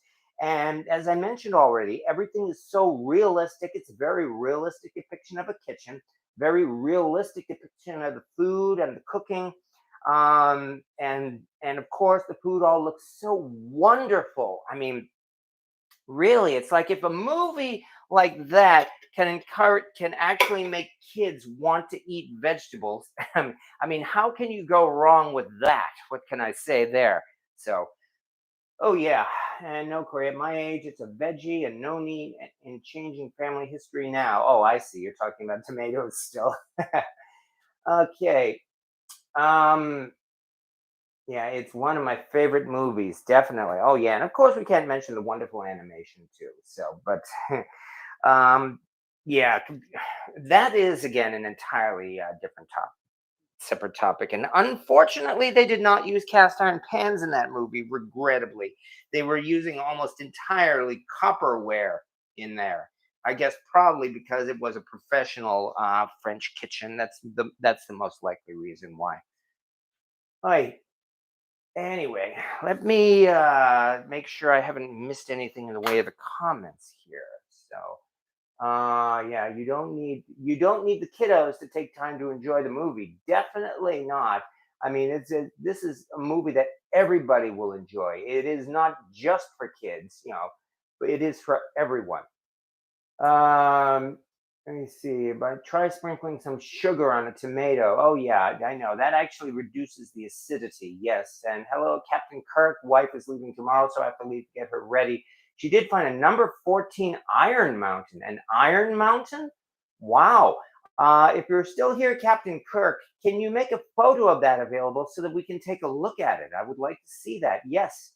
And as I mentioned already, everything is so realistic. It's a very realistic depiction of a kitchen, very realistic depiction of the food and the cooking. And of course the food all looks so wonderful. I mean, really, it's like if a movie like that can actually make kids want to eat vegetables. I mean, how can you go wrong with that? What can I say there? So, oh yeah, and no, Corey, at my age, it's a veggie and no need in changing family history now. Oh, I see. You're talking about tomatoes still. Okay. Um, yeah, it's one of my favorite movies, definitely. Oh yeah, and of course we can't mention the wonderful animation too. So, but um, yeah, that is again an entirely different topic, separate topic. And unfortunately, they did not use cast iron pans in that movie. Regrettably, they were using almost entirely copperware in there. I guess probably because it was a professional French kitchen. That's the most likely reason why. Right. Anyway, let me make sure I haven't missed anything in the way of the comments here. So, yeah, you don't need the kiddos to take time to enjoy the movie. Definitely not. I mean, this is a movie that everybody will enjoy. It is not just for kids, but it is for everyone. Um, Let me see. But try sprinkling some sugar on a tomato. Oh yeah, I know that actually reduces the acidity. Yes. And hello, Captain Kirk. Wife is leaving tomorrow, so I have to leave to get her ready. She did find a number 14 Iron Mountain. An Iron Mountain? Wow. If you're still here, Captain Kirk, can you make a photo of that available so that we can take a look at it? I would like to see that. Yes.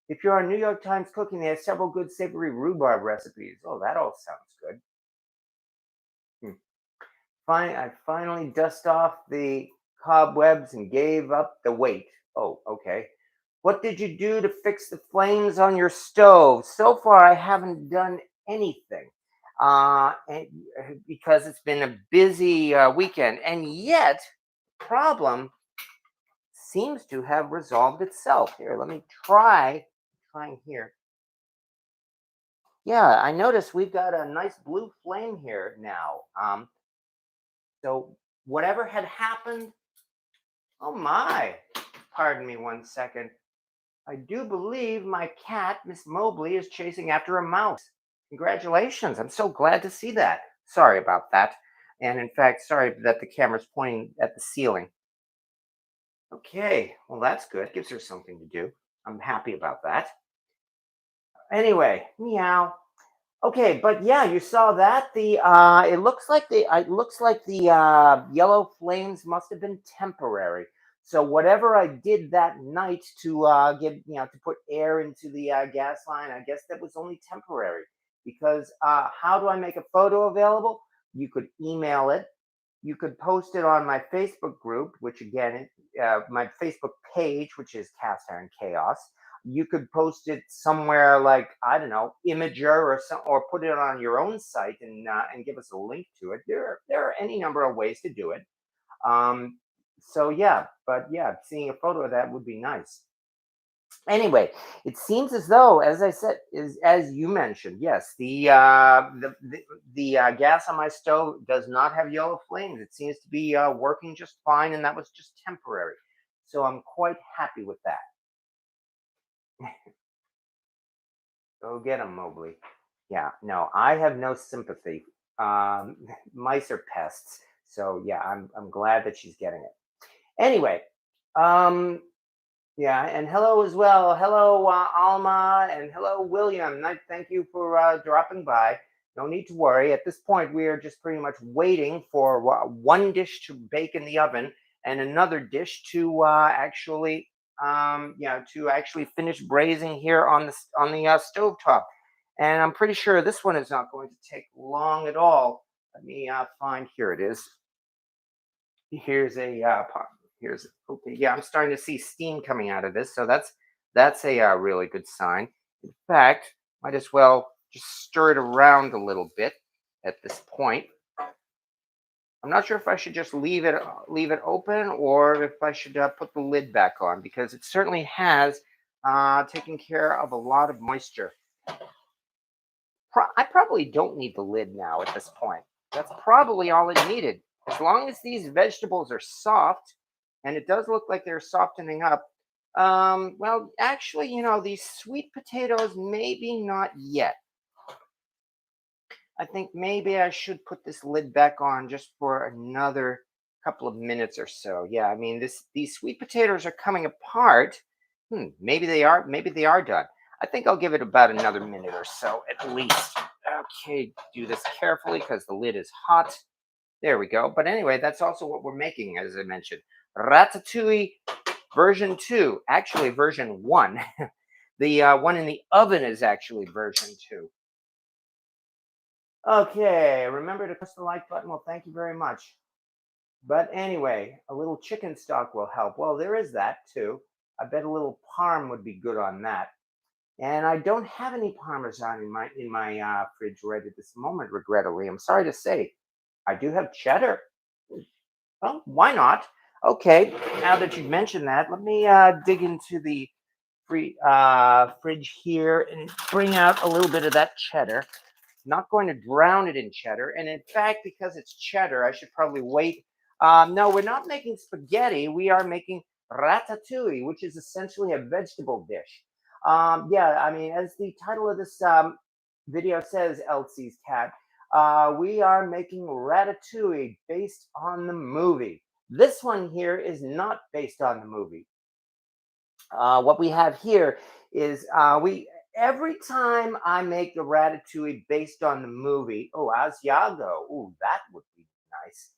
If you're on New York Times Cooking, they have several good savory rhubarb recipes. Oh, that all sounds good. Hmm. Fine, I finally dust off the cobwebs and gave up the weight. Oh, okay. What did you do to fix the flames on your stove? So far, I haven't done anything because it's been a busy weekend. And yet, the problem seems to have resolved itself. Here, let me trying here. Yeah, I noticed we've got a nice blue flame here now. So whatever had happened, oh my, pardon me one second. I do believe my cat, Miss Mobley, is chasing after a mouse. Congratulations. I'm so glad to see that. Sorry about that. And in fact, sorry that the camera's pointing at the ceiling. Okay, well, that's good. Gives her something to do. I'm happy about that. Anyway, meow. Okay, but yeah, you saw that. It looks like the yellow flames must have been temporary. So whatever I did that night to get to put air into the gas line, I guess that was only temporary. Because how do I make a photo available? You could email it. You could post it on my Facebook group, which again, my Facebook page, which is Cast Iron Chaos. You could post it somewhere like, I don't know, Imager or put it on your own site and give us a link to it. There are any number of ways to do it. Um, so yeah, but yeah, seeing a photo of that would be nice. Anyway, it seems as though, as I said, is as you mentioned, yes, the gas on my stove does not have yellow flames. It seems to be working just fine, and that was just temporary. So I'm quite happy with that. Go get them, Mobley. Yeah, no, I have no sympathy. Mice are pests, so yeah, I'm glad that she's getting it. Anyway, um, yeah, and hello as well. Hello, Alma, and hello, William. Thank you for dropping by. No need to worry. At this point, we are just pretty much waiting for one dish to bake in the oven and another dish to actually finish braising here on the stove top. And I'm pretty sure this one is not going to take long at all. Let me find. Here it is. Here's a here's okay. Yeah, I'm starting to see steam coming out of this, so that's a really good sign. In fact, might as well just stir it around a little bit at this point. I'm not sure if I should just leave it open or if I should put the lid back on because it certainly has taken care of a lot of moisture. I probably don't need the lid now at this point. That's probably all it needed. As long as these vegetables are soft, and it does look like they're softening up. Well, actually, these sweet potatoes, maybe not yet. I think maybe I should put this lid back on just for another couple of minutes or so. Yeah, I mean, these sweet potatoes are coming apart. Maybe they are done. I think I'll give it about another minute or so at least. Okay, do this carefully because the lid is hot. There we go. But anyway, that's also what we're making, as I mentioned. Ratatouille version 2, actually version 1. The one in the oven is actually version 2. Okay, remember to press the like button. Well, thank you very much. But anyway, a little chicken stock will help. Well, there is that too. I bet a little parm would be good on that. And I don't have any parmesan in my fridge right at this moment, regrettably. I'm sorry to say. I do have cheddar. Well, why not? Okay, now that you've mentioned that, let me dig into the fridge here and bring out a little bit of that cheddar. Not going to drown it in cheddar. And in fact, because it's cheddar, I should probably wait. No, we're not making spaghetti. We are making ratatouille, which is essentially a vegetable dish. Yeah, I mean, as the title of this video says, Elsie's cat, we are making ratatouille based on the movie. This one here is not based on the movie. What we have here is we every time I make the ratatouille based on the movie. Oh, Asiago. Oh, that would be nice.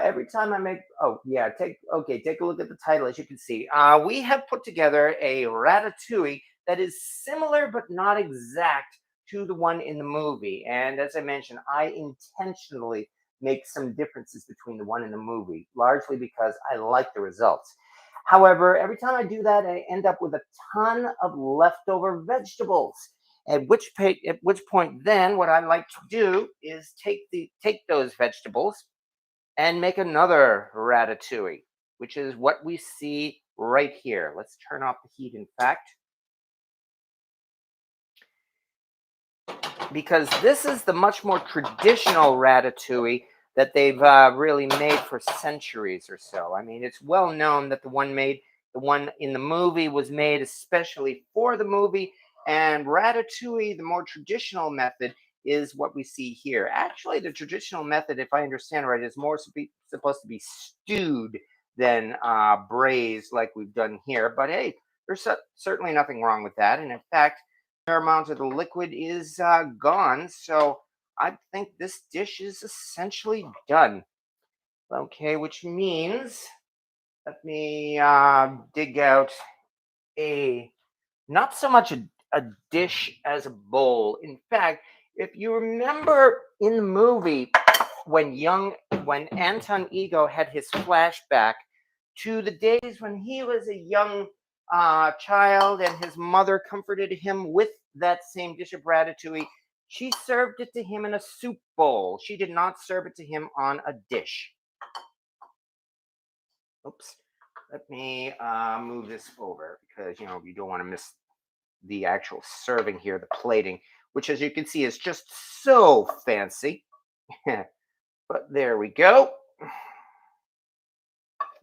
Every time I make, oh yeah, take a look at the title. As you can see, we have put together a ratatouille that is similar but not exact to the one in the movie. And as I mentioned, I intentionally make some differences between the one in the movie, largely because I like the results. However, every time I do that, I end up with a ton of leftover vegetables. At which point, then what I like to do is take those vegetables and make another ratatouille, which is what we see right here. Let's turn off the heat. In fact, because this is the much more traditional ratatouille that they've really made for centuries or so. I mean, it's well known that the one in the movie was made especially for the movie, and ratatouille, the more traditional method, is what we see here. Actually, the traditional method, if I understand right, is more supposed to be stewed than braised like we've done here. But hey, there's certainly nothing wrong with that. And in fact, amount of the liquid is gone. So I think this dish is essentially done. Okay, which means let me dig out a not so much a dish as a bowl. In fact, if you remember in the movie when Anton Ego had his flashback to the days when he was a young child and his mother comforted him with that same dish of ratatouille, she served it to him in a soup bowl. She did not serve it to him on a dish. Oops. Let me move this over because you don't want to miss the actual serving here, the plating, which as you can see is just so fancy. But there we go.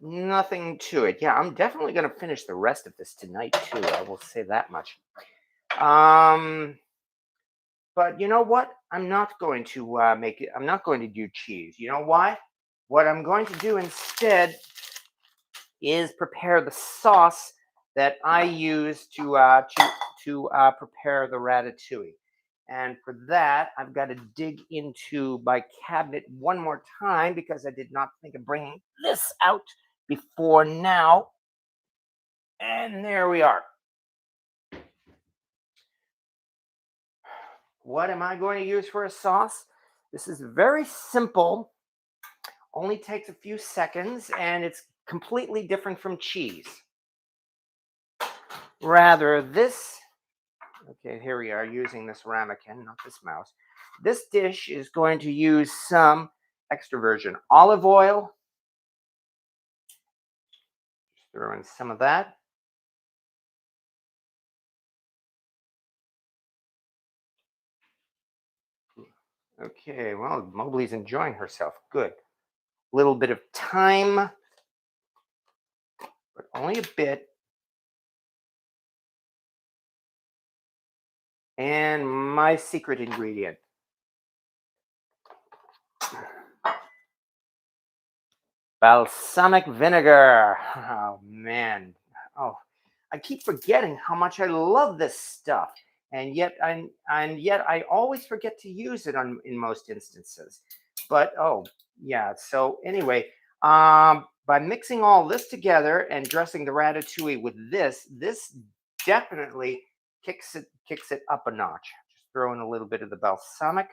Nothing to it. Yeah, I'm definitely going to finish the rest of this tonight too. I will say that much. But you know what? I'm not going to make it. I'm not going to do cheese. You know why? What I'm going to do instead is prepare the sauce that I use to prepare the ratatouille. And for that, I've got to dig into my cabinet one more time because I did not think of bringing this out before now. And there we are. What am I going to use for a sauce? This is very simple, only takes a few seconds, and it's completely different from cheese. Rather, okay, here we are using this ramekin, not this mouse. This dish is going to use some extra virgin olive oil. Just throw in some of that. Okay, well, Mowgli's enjoying herself. Good. Little bit of thyme, but only a bit. And my secret ingredient. Balsamic vinegar. Oh man. Oh, I keep forgetting how much I love this stuff. And yet I always forget to use it in most instances. But oh yeah. So anyway, by mixing all this together and dressing the ratatouille with this definitely kicks it up a notch. Just throw in a little bit of the balsamic.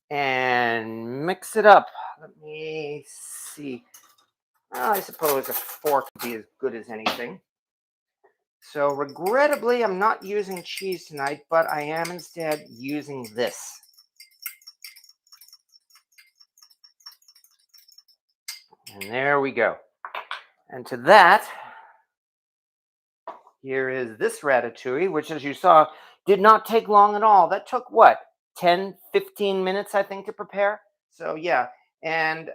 And mix it up. Let me see. Well, I suppose a fork would be as good as anything. So, regrettably, I'm not using cheese tonight, but I am instead using this. And there we go. And to that, here is this ratatouille, which, as you saw, did not take long at all. That took what, 10, 15 minutes, I think, to prepare? So, yeah. And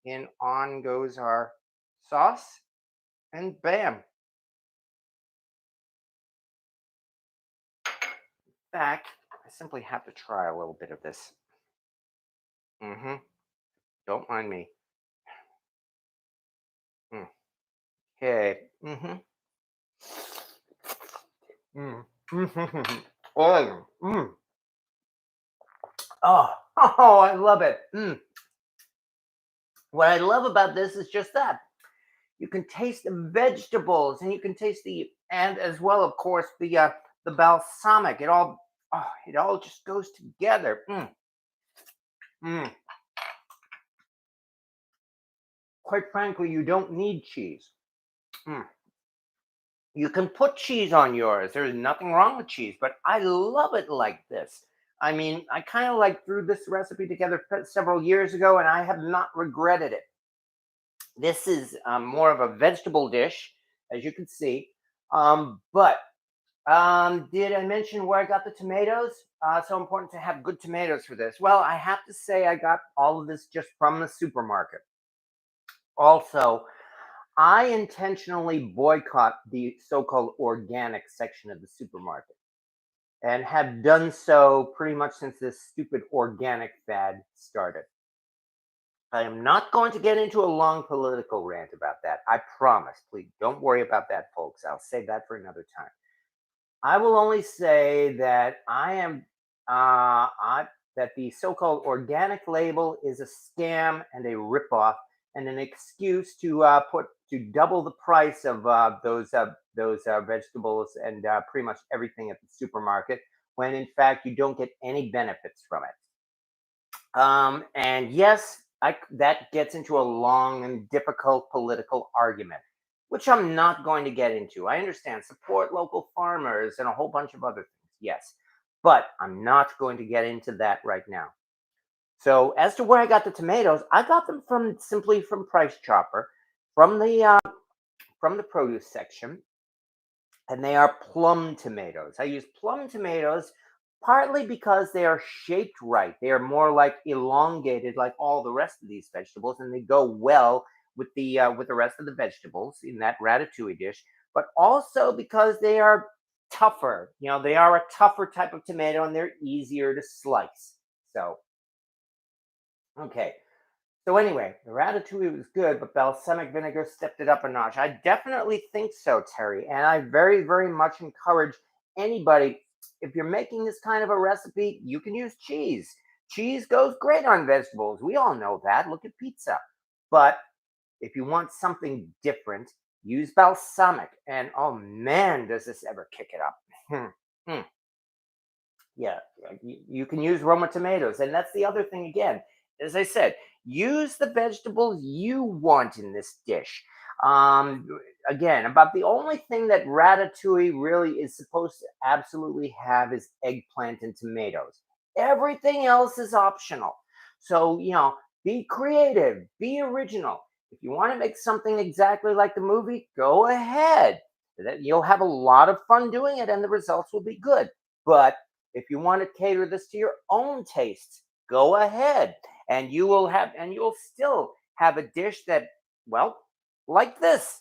in on goes our sauce, and bam. In fact, I simply have to try a little bit of this. Mm-hmm. Don't mind me. Mm. Okay. Mm-hmm. Mm. Mm-hmm. Oh, mm. Oh, oh, I love it. Mm. What I love about this is just that you can taste the vegetables, and you can taste and as well, of course, the balsamic. It all just goes together. Mm. Mm. Quite frankly, you don't need cheese. Mm. You can put cheese on yours. There's nothing wrong with cheese, but I love it like this. I mean, I kind of like threw this recipe together several years ago, and I have not regretted it. This is more of a vegetable dish, as you can see. But did I mention where I got the tomatoes? So important to have good tomatoes for this. Well, I have to say I got all of this just from the supermarket. Also, I intentionally boycott the so-called organic section of the supermarket and have done so pretty much since this stupid organic fad started. I am not going to get into a long political rant about that. I promise. Please don't worry about that, folks. I'll save that for another time. I will only say that that the so-called organic label is a scam and a ripoff and an excuse to double the price of those vegetables and pretty much everything at the supermarket when in fact you don't get any benefits from it. And yes, that gets into a long and difficult political argument, which I'm not going to get into. I understand support local farmers and a whole bunch of other things, yes, but I'm not going to get into that right now. So, as to where I got the tomatoes, I got them simply from Price Chopper, from the produce section, and they are plum tomatoes. I use plum tomatoes partly because they are shaped right. They are more like elongated, like all the rest of these vegetables, and they go well with the rest of the vegetables in that ratatouille dish. But also because they are tougher. They are a tougher type of tomato, and they're easier to slice. So okay. So anyway, the ratatouille was good, but balsamic vinegar stepped it up a notch. I definitely think so, Terry, and I very, very much encourage anybody. If you're making this kind of a recipe, you can use cheese. Cheese goes great on vegetables. We all know that. Look at pizza. But if you want something different, use balsamic. And oh man, does this ever kick it up? Hmm. Yeah, you can use Roma tomatoes. And that's the other thing again. As I said, use the vegetables you want in this dish. Um, Again, about the only thing that Ratatouille really is supposed to absolutely have is eggplant and tomatoes. Everything else is optional. So, be creative, be original. If you want to make something exactly like the movie, go ahead. You'll have a lot of fun doing it and the results will be good. But if you want to cater this to your own tastes, go ahead. And you'll still have a dish that, well, like this.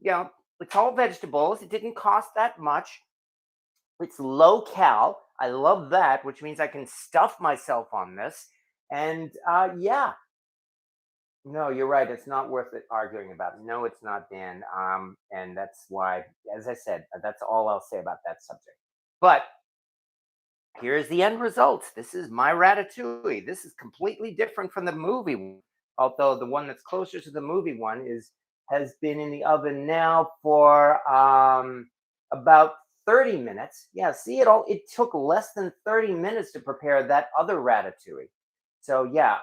You know, it's all vegetables. It didn't cost that much. It's low cal. I love that, which means I can stuff myself on this. And yeah, no, you're right. It's not worth it arguing about. No, it's not, Dan. And that's why, as I said, that's all I'll say about that subject. But here's the end result. This is my ratatouille. This is completely different from the movie one, although the one that's closer to the movie one is has been in the oven now for about 30 minutes. Yeah, see, it took less than 30 minutes to prepare that other ratatouille. So yeah,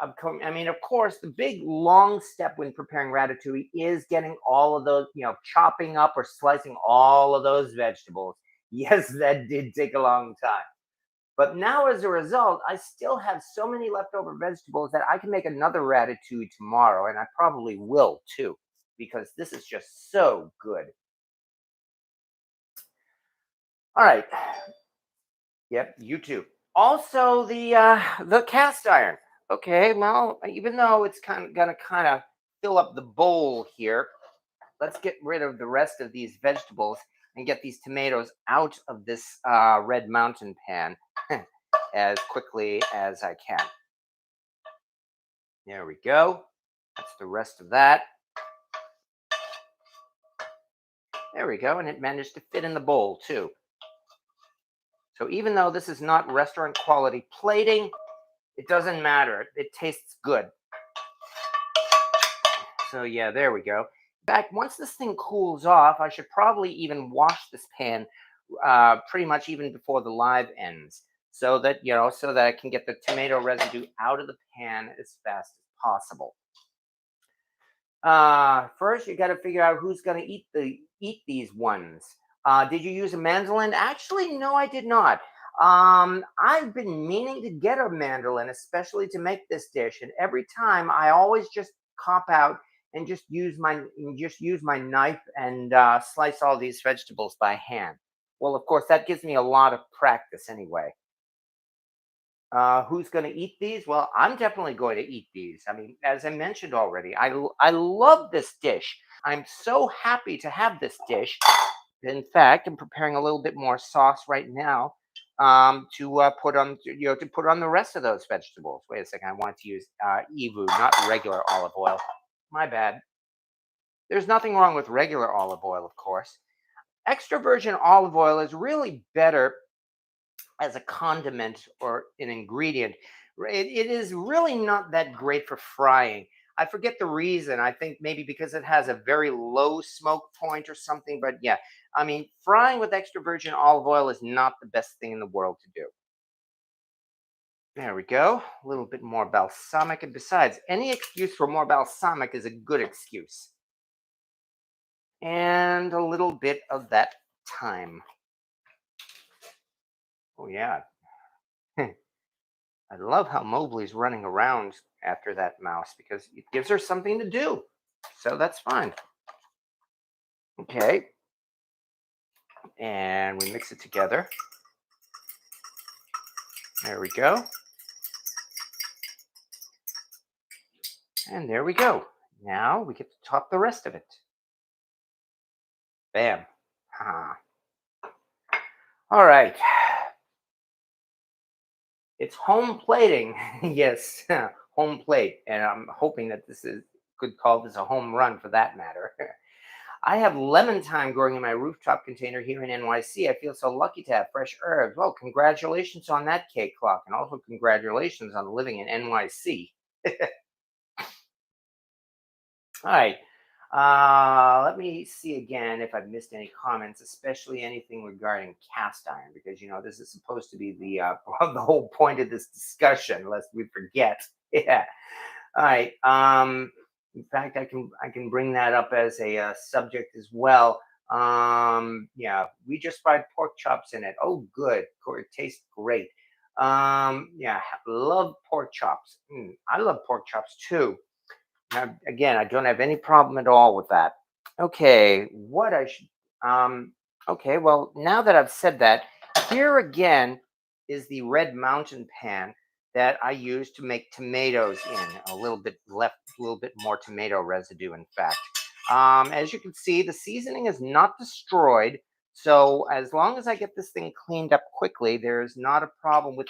I mean, of course, the big long step when preparing ratatouille is getting all of those, chopping up or slicing all of those vegetables. Yes, that did take a long time. But now, as a result, I still have so many leftover vegetables that I can make another ratatouille tomorrow, and I probably will too, because this is just so good. All right. Yep, you too. Also, the cast iron. Okay, well, even though it's gonna kind of fill up the bowl here, let's get rid of the rest of these vegetables and get these tomatoes out of this red mountain pan as quickly as I can. There we go. That's the rest of that. There we go. And it managed to fit in the bowl too. So even though this is not restaurant quality plating, it doesn't matter. It tastes good. So yeah, there we go. Back once this thing cools off, I should probably even wash this pan pretty much even before the live ends, so that so that I can get the tomato residue out of the pan as fast as possible. First, you got to figure out who's going to eat these ones. Did you use a mandolin? Actually, no, I did not. I've been meaning to get a mandolin, especially to make this dish, and every time I always just cop out and just use my knife and slice all these vegetables by hand. Well, of course, that gives me a lot of practice anyway. Who's going to eat these? Well, I'm definitely going to eat these. I mean, as I mentioned already, I love this dish. I'm so happy to have this dish. In fact, I'm preparing a little bit more sauce right now to put on to put on the rest of those vegetables. Wait a second, I want to use Evu, not regular olive oil. My bad. There's nothing wrong with regular olive oil, of course. Extra virgin olive oil is really better as a condiment or an ingredient. It is really not that great for frying. I forget the reason. I think maybe because it has a very low smoke point or something. But yeah, I mean, frying with extra virgin olive oil is not the best thing in the world to do. There we go. A little bit more balsamic. And besides, any excuse for more balsamic is a good excuse. And a little bit of that thyme. Oh, yeah. I love how Mowgli's running around after that mouse because it gives her something to do. So that's fine. Okay. And we mix it together. There we go. And there we go. Now we get to top the rest of it. Bam. Ha. All right. It's home plating. Yes, home plate. And I'm hoping that could call this a home run for that matter. I have lemon thyme growing in my rooftop container here in NYC. I feel so lucky to have fresh herbs. Well, congratulations on that, cake clock, and also congratulations on living in NYC. All right. Let me see again if I've missed any comments, especially anything regarding cast iron, because this is supposed to be the the whole point of this discussion, lest we forget. Yeah. All right. In fact, I can bring that up as a subject as well. Yeah, we just fried pork chops in it. Oh, good. It tastes great. Yeah, love pork chops. I love pork chops too. Now, again, I don't have any problem at all with that. Okay, what I should okay, well, now that I've said that, here again is the red mountain pan that I use to make tomatoes in. A little bit left, a little bit more tomato residue, in fact. As you can see, the seasoning is not destroyed. So as long as I get this thing cleaned up quickly, there's not a problem with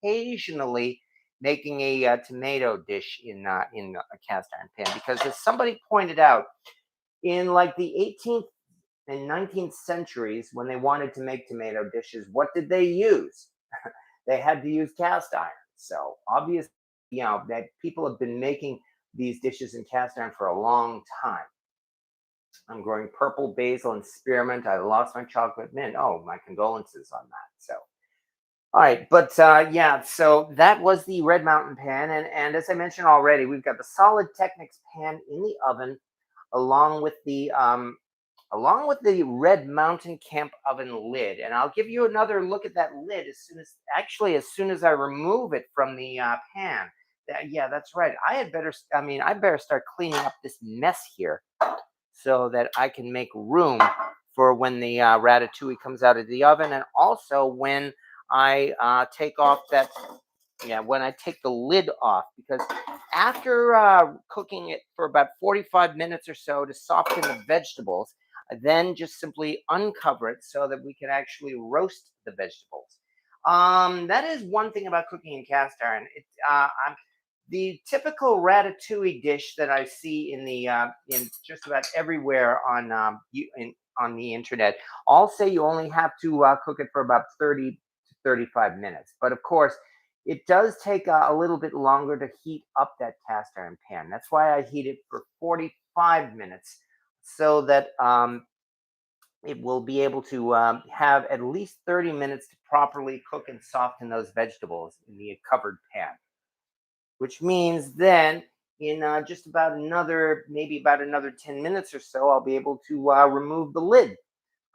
occasionally making a tomato dish in a cast iron pan. Because as somebody pointed out, in like the 18th and 19th centuries, when they wanted to make tomato dishes, what did they use? They had to use cast iron. So obviously, that people have been making these dishes in cast iron for a long time. I'm growing purple basil and spearmint. I lost my chocolate mint. Oh, my condolences on that. So, all right, but yeah, so that was the Red Mountain pan, and as I mentioned already, we've got the Solid Technics pan in the oven, along with the Red Mountain Camp Oven lid. And I'll give you another look at that lid as soon as I remove it from the pan. Yeah, that's right. I better start cleaning up this mess here so that I can make room for when the ratatouille comes out of the oven, and also when I take off that when I take the lid off, because after cooking it for about 45 minutes or so to soften the vegetables, I then just simply uncover it so that we can actually roast the vegetables. That is one thing about cooking in cast iron. The typical ratatouille dish that I see in just about everywhere on the internet all say you only have to cook it for about 30 to 35 minutes. But of course, it does take a little bit longer to heat up that cast iron pan. That's why I heat it for 45 minutes so that it will be able to have at least 30 minutes to properly cook and soften those vegetables in the covered pan, which means then in just about another 10 minutes or so, I'll be able to remove the lid.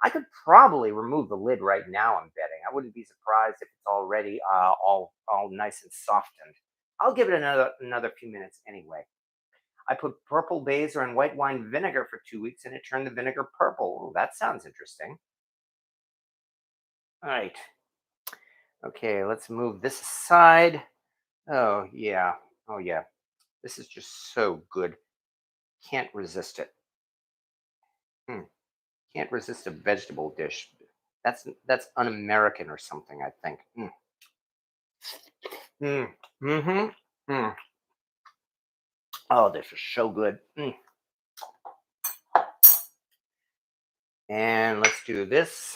I could probably remove the lid right now, I'm betting. I wouldn't be surprised if it's already all nice and softened. I'll give it another few minutes anyway. I put purple basil and white wine vinegar for 2 weeks and it turned the vinegar purple. Oh, that sounds interesting. All right. Okay, let's move this aside. Oh, yeah. Oh, yeah. This is just so good. Can't resist it. Mm, can't resist a vegetable dish. That's un-American or something, I think. Mm. Mm-hmm. Mm. Oh, this is so good. And let's do this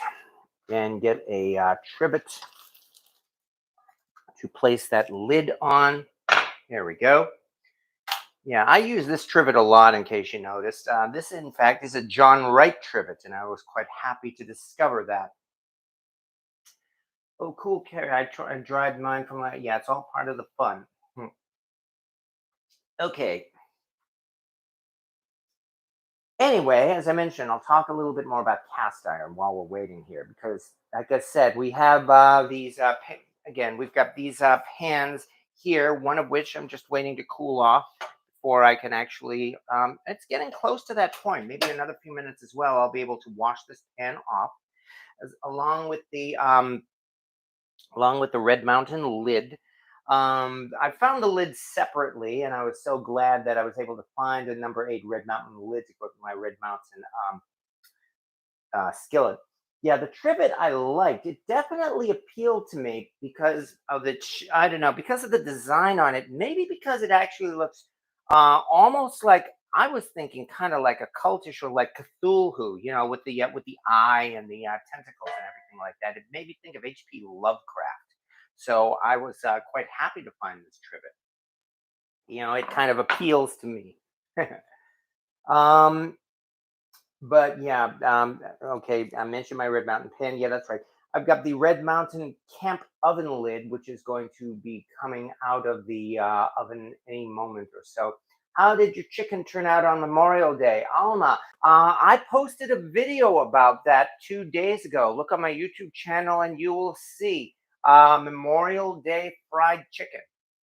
and get a trivet to place that lid on. There we go. Yeah, I use this trivet a lot in case you noticed. This, in fact, is a John Wright trivet, and I was quite happy to discover that. Oh, cool, Carrie. I dried mine from my, yeah, it's all part of the fun. Hmm. Okay. Anyway, as I mentioned, I'll talk a little bit more about cast iron while we're waiting here because, like I said, we have again, we've got these pans here, one of which I'm just waiting to cool off before I can actually, it's getting close to that point, maybe another few minutes as well. I'll be able to wash this pan off as, along with the Red Mountain lid. I found the lid separately, and I was so glad that I was able to find a number 8 Red Mountain lid to put my Red Mountain skillet. Yeah, the trivet I liked. It definitely appealed to me because of I don't know, because of the design on it. Maybe because it actually looks almost like I was thinking, kind of like a cultish or like Cthulhu, with the eye and the tentacles and everything like that. It made me think of H.P. Lovecraft. So I was quite happy to find this trivet. It kind of appeals to me. um, but yeah, okay. I mentioned my Red Mountain pen. Yeah, that's right. I've got the Red Mountain Camp Oven lid, which is going to be coming out of the oven any moment or so. How did your chicken turn out on Memorial Day? Alma, I posted a video about that 2 days ago. Look on my YouTube channel and you will see Memorial Day fried chicken.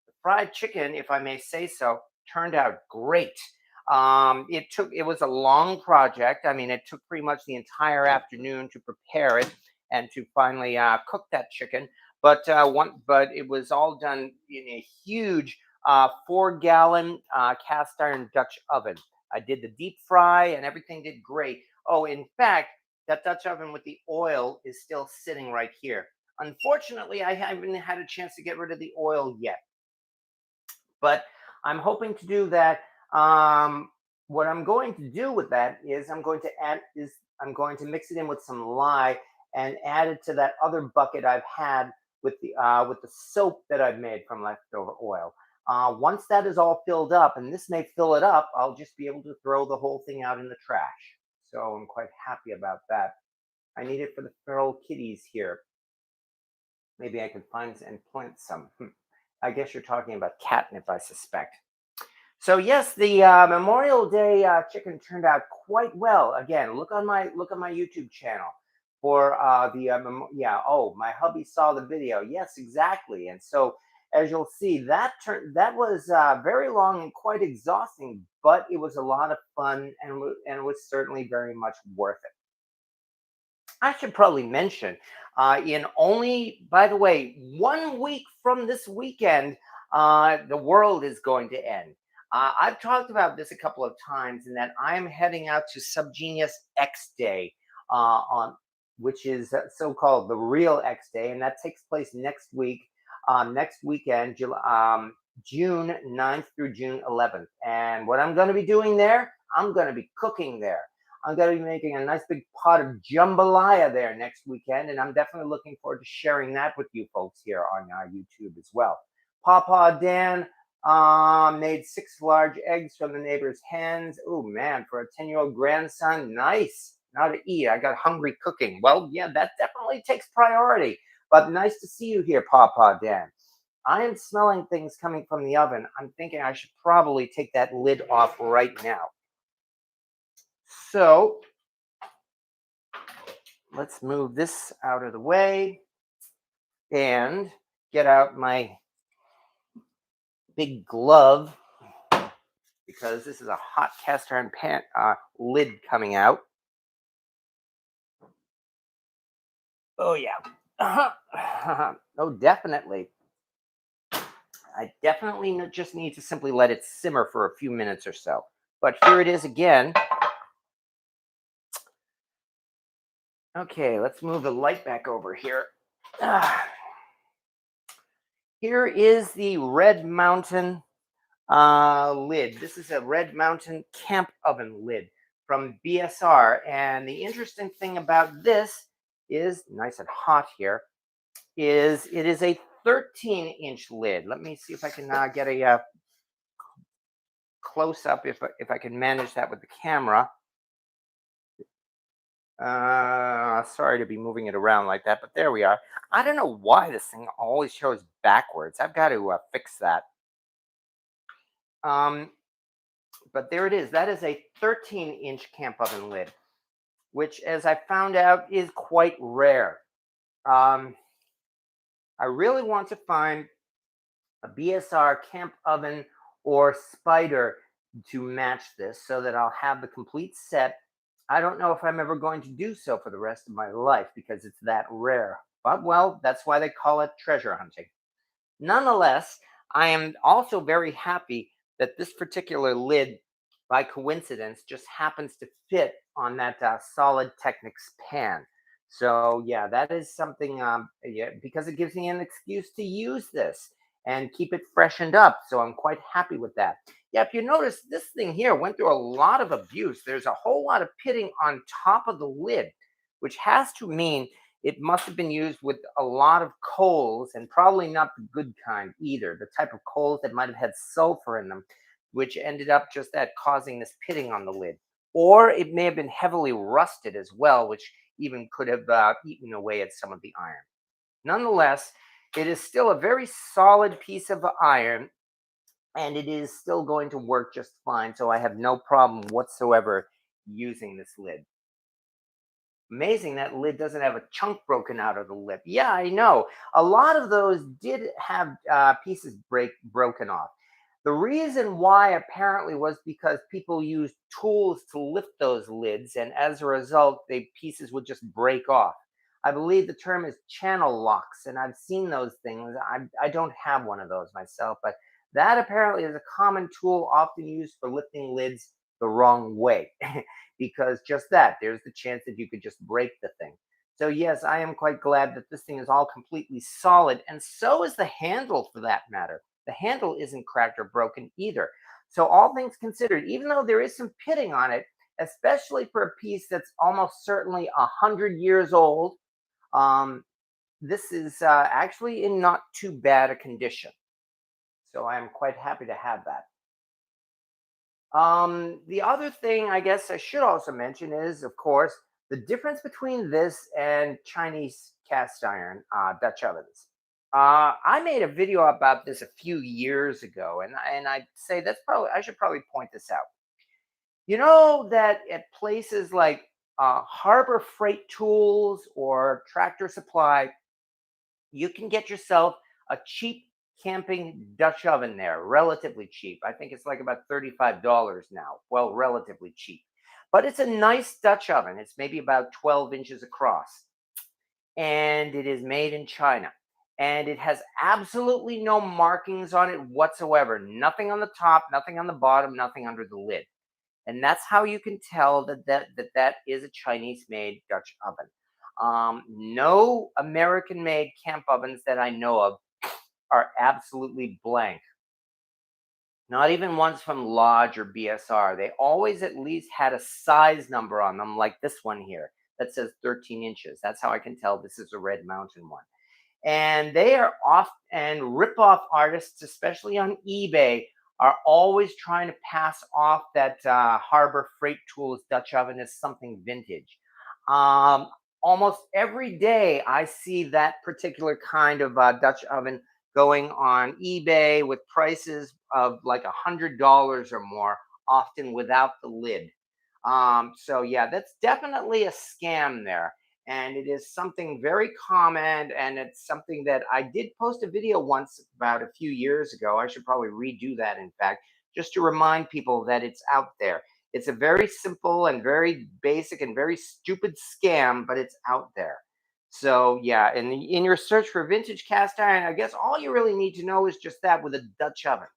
The fried chicken, if I may say so, turned out great. It was a long project. I mean, it took pretty much the entire afternoon to prepare it and to finally cook that chicken. But it was all done in a huge 4-gallon cast iron Dutch oven. I did the deep fry and everything did great. Oh, in fact, that Dutch oven with the oil is still sitting right here. Unfortunately, I haven't had a chance to get rid of the oil yet, but I'm hoping to do that. What I'm going to do with that is I'm going to mix it in with some lye and add it to that other bucket I've had with the soap that I've made from leftover oil. Once that is all filled up, and this may fill it up, I'll just be able to throw the whole thing out in the trash. So I'm quite happy about that. I need it for the feral kitties here. Maybe I can find and plant some. I guess you're talking about catnip, I suspect. So yes, the Memorial Day chicken turned out quite well. Again, look on my YouTube channel for yeah. Oh, my hubby saw the video. Yes, exactly. And so as you'll see, that was very long and quite exhausting, but it was a lot of fun and it was certainly very much worth it. I should probably mention, in only, by the way, 1 week from this weekend, the world is going to end. I've talked about this a couple of times, in that I'm heading out to Subgenius X Day, on which is so-called the real X Day, and that takes place next week, next weekend, June 9th through June 11th. And what I'm going to be doing there, I'm going to be cooking there. I'm going to be making a nice big pot of jambalaya there next weekend, and I'm definitely looking forward to sharing that with you folks here on YouTube as well. Papa Dan made 6 large eggs from the neighbor's hens. Oh man, for a 10-year-old grandson, nice. Now to eat, I got hungry cooking. Well, yeah, that definitely takes priority. But nice to see you here, Papa Dan. I am smelling things coming from the oven. I'm thinking I should probably take that lid off right now. So let's move this out of the way and get out my big glove, because this is a hot cast iron pan lid coming out. Oh yeah. Oh, definitely. I definitely just need to simply let it simmer for a few minutes or so. But here it is again. Okay, let's move the light back over here. Here is the Red Mountain lid. This is a Red Mountain camp oven lid from BSR. And the interesting thing about this is, nice and hot here, is it is a 13-inch lid. Let me see if I can get a close up, if I can manage that with the camera. Sorry to be moving it around like that, but there we are. I don't know why this thing always shows backwards. I've got to fix that. But there it is. That is a 13-inch camp oven lid, which, as I found out, is quite rare. I really want to find a BSR camp oven or spider to match this, so that I'll have the complete set. I don't know if I'm ever going to do so for the rest of my life, because it's that rare. But, well, that's why they call it treasure hunting. Nonetheless, I am also very happy that this particular lid, by coincidence, just happens to fit on that Solid Technics pan. So yeah, that is something, yeah, because it gives me an excuse to use this and keep it freshened up. So I'm quite happy with that. Yeah, if you notice, this thing here went through a lot of abuse. There's a whole lot of pitting on top of the lid, which has to mean it must have been used with a lot of coals, and probably not the good kind either, the type of coals that might have had sulfur in them, which ended up just that causing this pitting on the lid. Or it may have been heavily rusted as well, which even could have eaten away at some of the iron. Nonetheless, it is still a very solid piece of iron. and it is still going to work just fine. So I have no problem whatsoever using this lid. Amazing that lid doesn't have a chunk broken out of the lip. Yeah, I know. A lot of those did have pieces broken off. The reason why apparently was because people used tools to lift those lids, and as a result, the pieces would just break off. I believe the term is channel locks, and I've seen those things. I don't have one of those myself, but that apparently is a common tool often used for lifting lids the wrong way. Because just that, there's the chance that you could just break the thing. So, yes, I am quite glad that this thing is all completely solid, and so is the handle for that matter. The handle isn't cracked or broken either. So, all things considered, even though there is some pitting on it, especially for a piece that's almost certainly 100 years old, um, this is actually in not too bad a condition. So, I am quite happy to have that. The other thing I guess I should also mention is, of course, the difference between this and Chinese cast iron Dutch ovens. I made a video about this a few years ago, and I say that's probably I should probably point this out. You know that at places like Harbor Freight Tools or Tractor Supply, you can get yourself a cheap camping Dutch oven there, relatively cheap. I think it's like about $35 now. Well, relatively cheap. But it's a nice Dutch oven. It's maybe about 12 inches across. And it is made in China. And it has absolutely no markings on it whatsoever. Nothing on the top, nothing on the bottom, nothing under the lid. And that's how you can tell that is a Chinese made Dutch oven. No American made camp ovens that I know of are absolutely blank. Not even ones from Lodge or BSR. They always at least had a size number on them, like this one here that says 13 inches. That's how I can tell this is a Red Mountain one. And they are off and rip-off artists, especially on eBay, are always trying to pass off that Harbor Freight Tools Dutch oven as something vintage. Um, Almost every day, I see that particular kind of Dutch oven going on eBay with prices of like $100 or more, often without the lid. So yeah, that's definitely a scam there, and it is something very common, and it's something that I did post a video once about a few years ago. I should probably redo that, in fact, just to remind people that it's out there. It's a very simple and very basic and very stupid scam, but it's out there. So yeah, in your search for vintage cast iron, I guess all you really need to know is just that with a Dutch oven.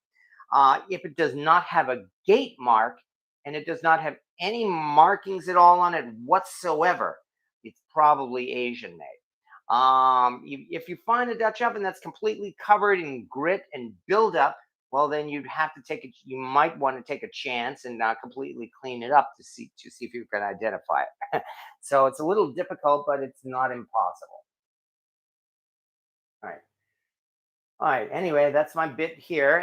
If it does not have a gate mark and it does not have any markings at all on it whatsoever, it's probably Asian made. If you find a Dutch oven that's completely covered in grit and buildup, well, then you'd have to take it. You might want to take a chance and completely clean it up to see if you can identify it. So it's a little difficult, but it's not impossible. All right. All right. Anyway, that's my bit here,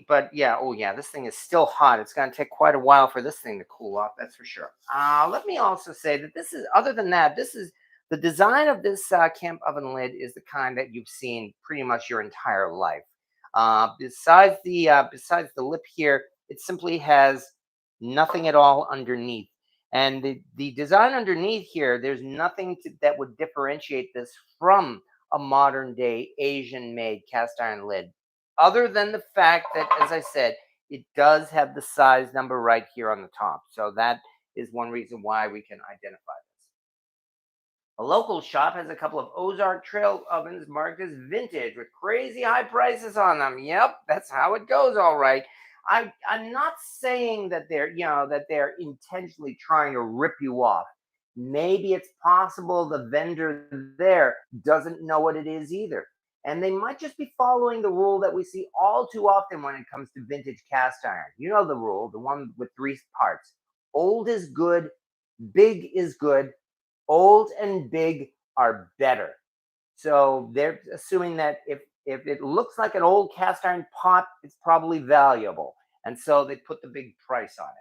but yeah, oh yeah, this thing is still hot. It's going to take quite a while for this thing to cool off. That's for sure. Let me also say that this is, other than that, this is the design of this camp oven lid is the kind that you've seen pretty much your entire life. Besides the lip here, it simply has nothing at all underneath. And the design underneath here, there's nothing that would differentiate this from a modern day Asian made cast iron lid, other than the fact that, as I said, it does have the size number right here on the top. So that is one reason why we can identify this. A local shop has a couple of Ozark Trail ovens marked as vintage with crazy high prices on them. Yep, that's how it goes, all right. I'm not saying that they're intentionally trying to rip you off. Maybe it's possible the vendor there doesn't know what it is either. And they might just be following the rule that we see all too often when it comes to vintage cast iron. You know the rule, the one with three parts. Old is good, big is good, old and big are better. So they're assuming that if it looks like an old cast iron pot, it's probably valuable. And so they put the big price on it.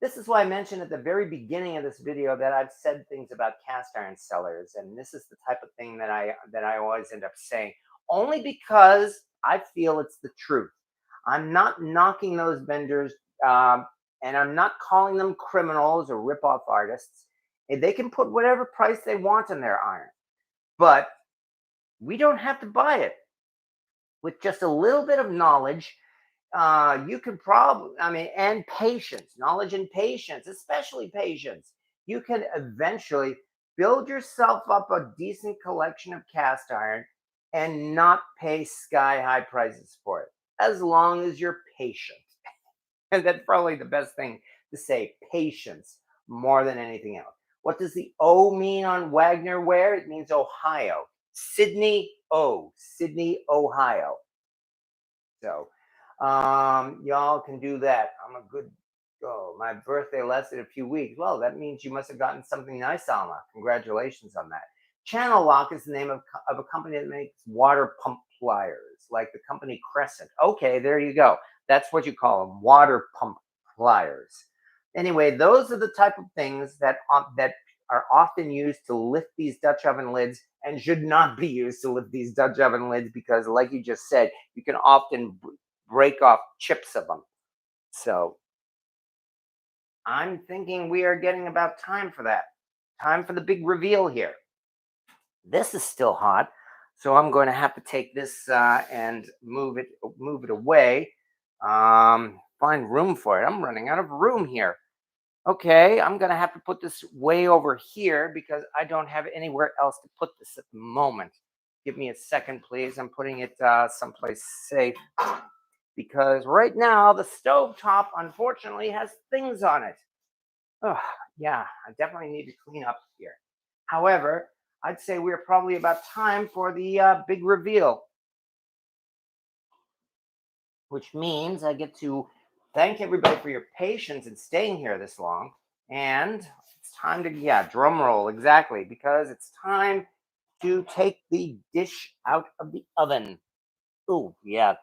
This is why I mentioned at the very beginning of this video that I've said things about cast iron sellers, and this is the type of thing that I always end up saying, only because I feel it's the truth. I'm not knocking those vendors, and I'm not calling them criminals or rip-off artists. They can put whatever price they want on their iron, but we don't have to buy it. With just a little bit of knowledge, you can probably, I mean, and patience, knowledge and patience, especially patience, you can eventually build yourself up a decent collection of cast iron and not pay sky high prices for it, as long as you're patient. And that's probably the best thing to say, patience, more than anything else. What does the O mean on Wagner ware? It means Ohio. Sydney, Sydney, Ohio. So y'all can do that. I'm a good go. My birthday lasted a few weeks. Well, that means you must have gotten something nice, Alma. Congratulations on that. Channel Lock is the name of a company that makes water pump pliers, like the company Crescent. Okay, there you go. That's what you call them, water pump pliers. Anyway, those are the type of things that are often used to lift these Dutch oven lids and should not be used to lift these Dutch oven lids because, like you just said, you can often break off chips of them. So I'm thinking we are getting about time for that. Time for the big reveal here. This is still hot, so I'm going to have to take this and move it away. Find room for it. I'm running out of room here. Okay, I'm going to have to put this way over here because I don't have anywhere else to put this at the moment. Give me a second, please. I'm putting it someplace safe because right now the stovetop, unfortunately, has things on it. Oh, yeah, I definitely need to clean up here. However, I'd say we're probably about time for the big reveal, which means I get to thank everybody for your patience in staying here this long. And it's time to, yeah, drum roll, exactly, because it's time to take the dish out of the oven. Oh, yeah.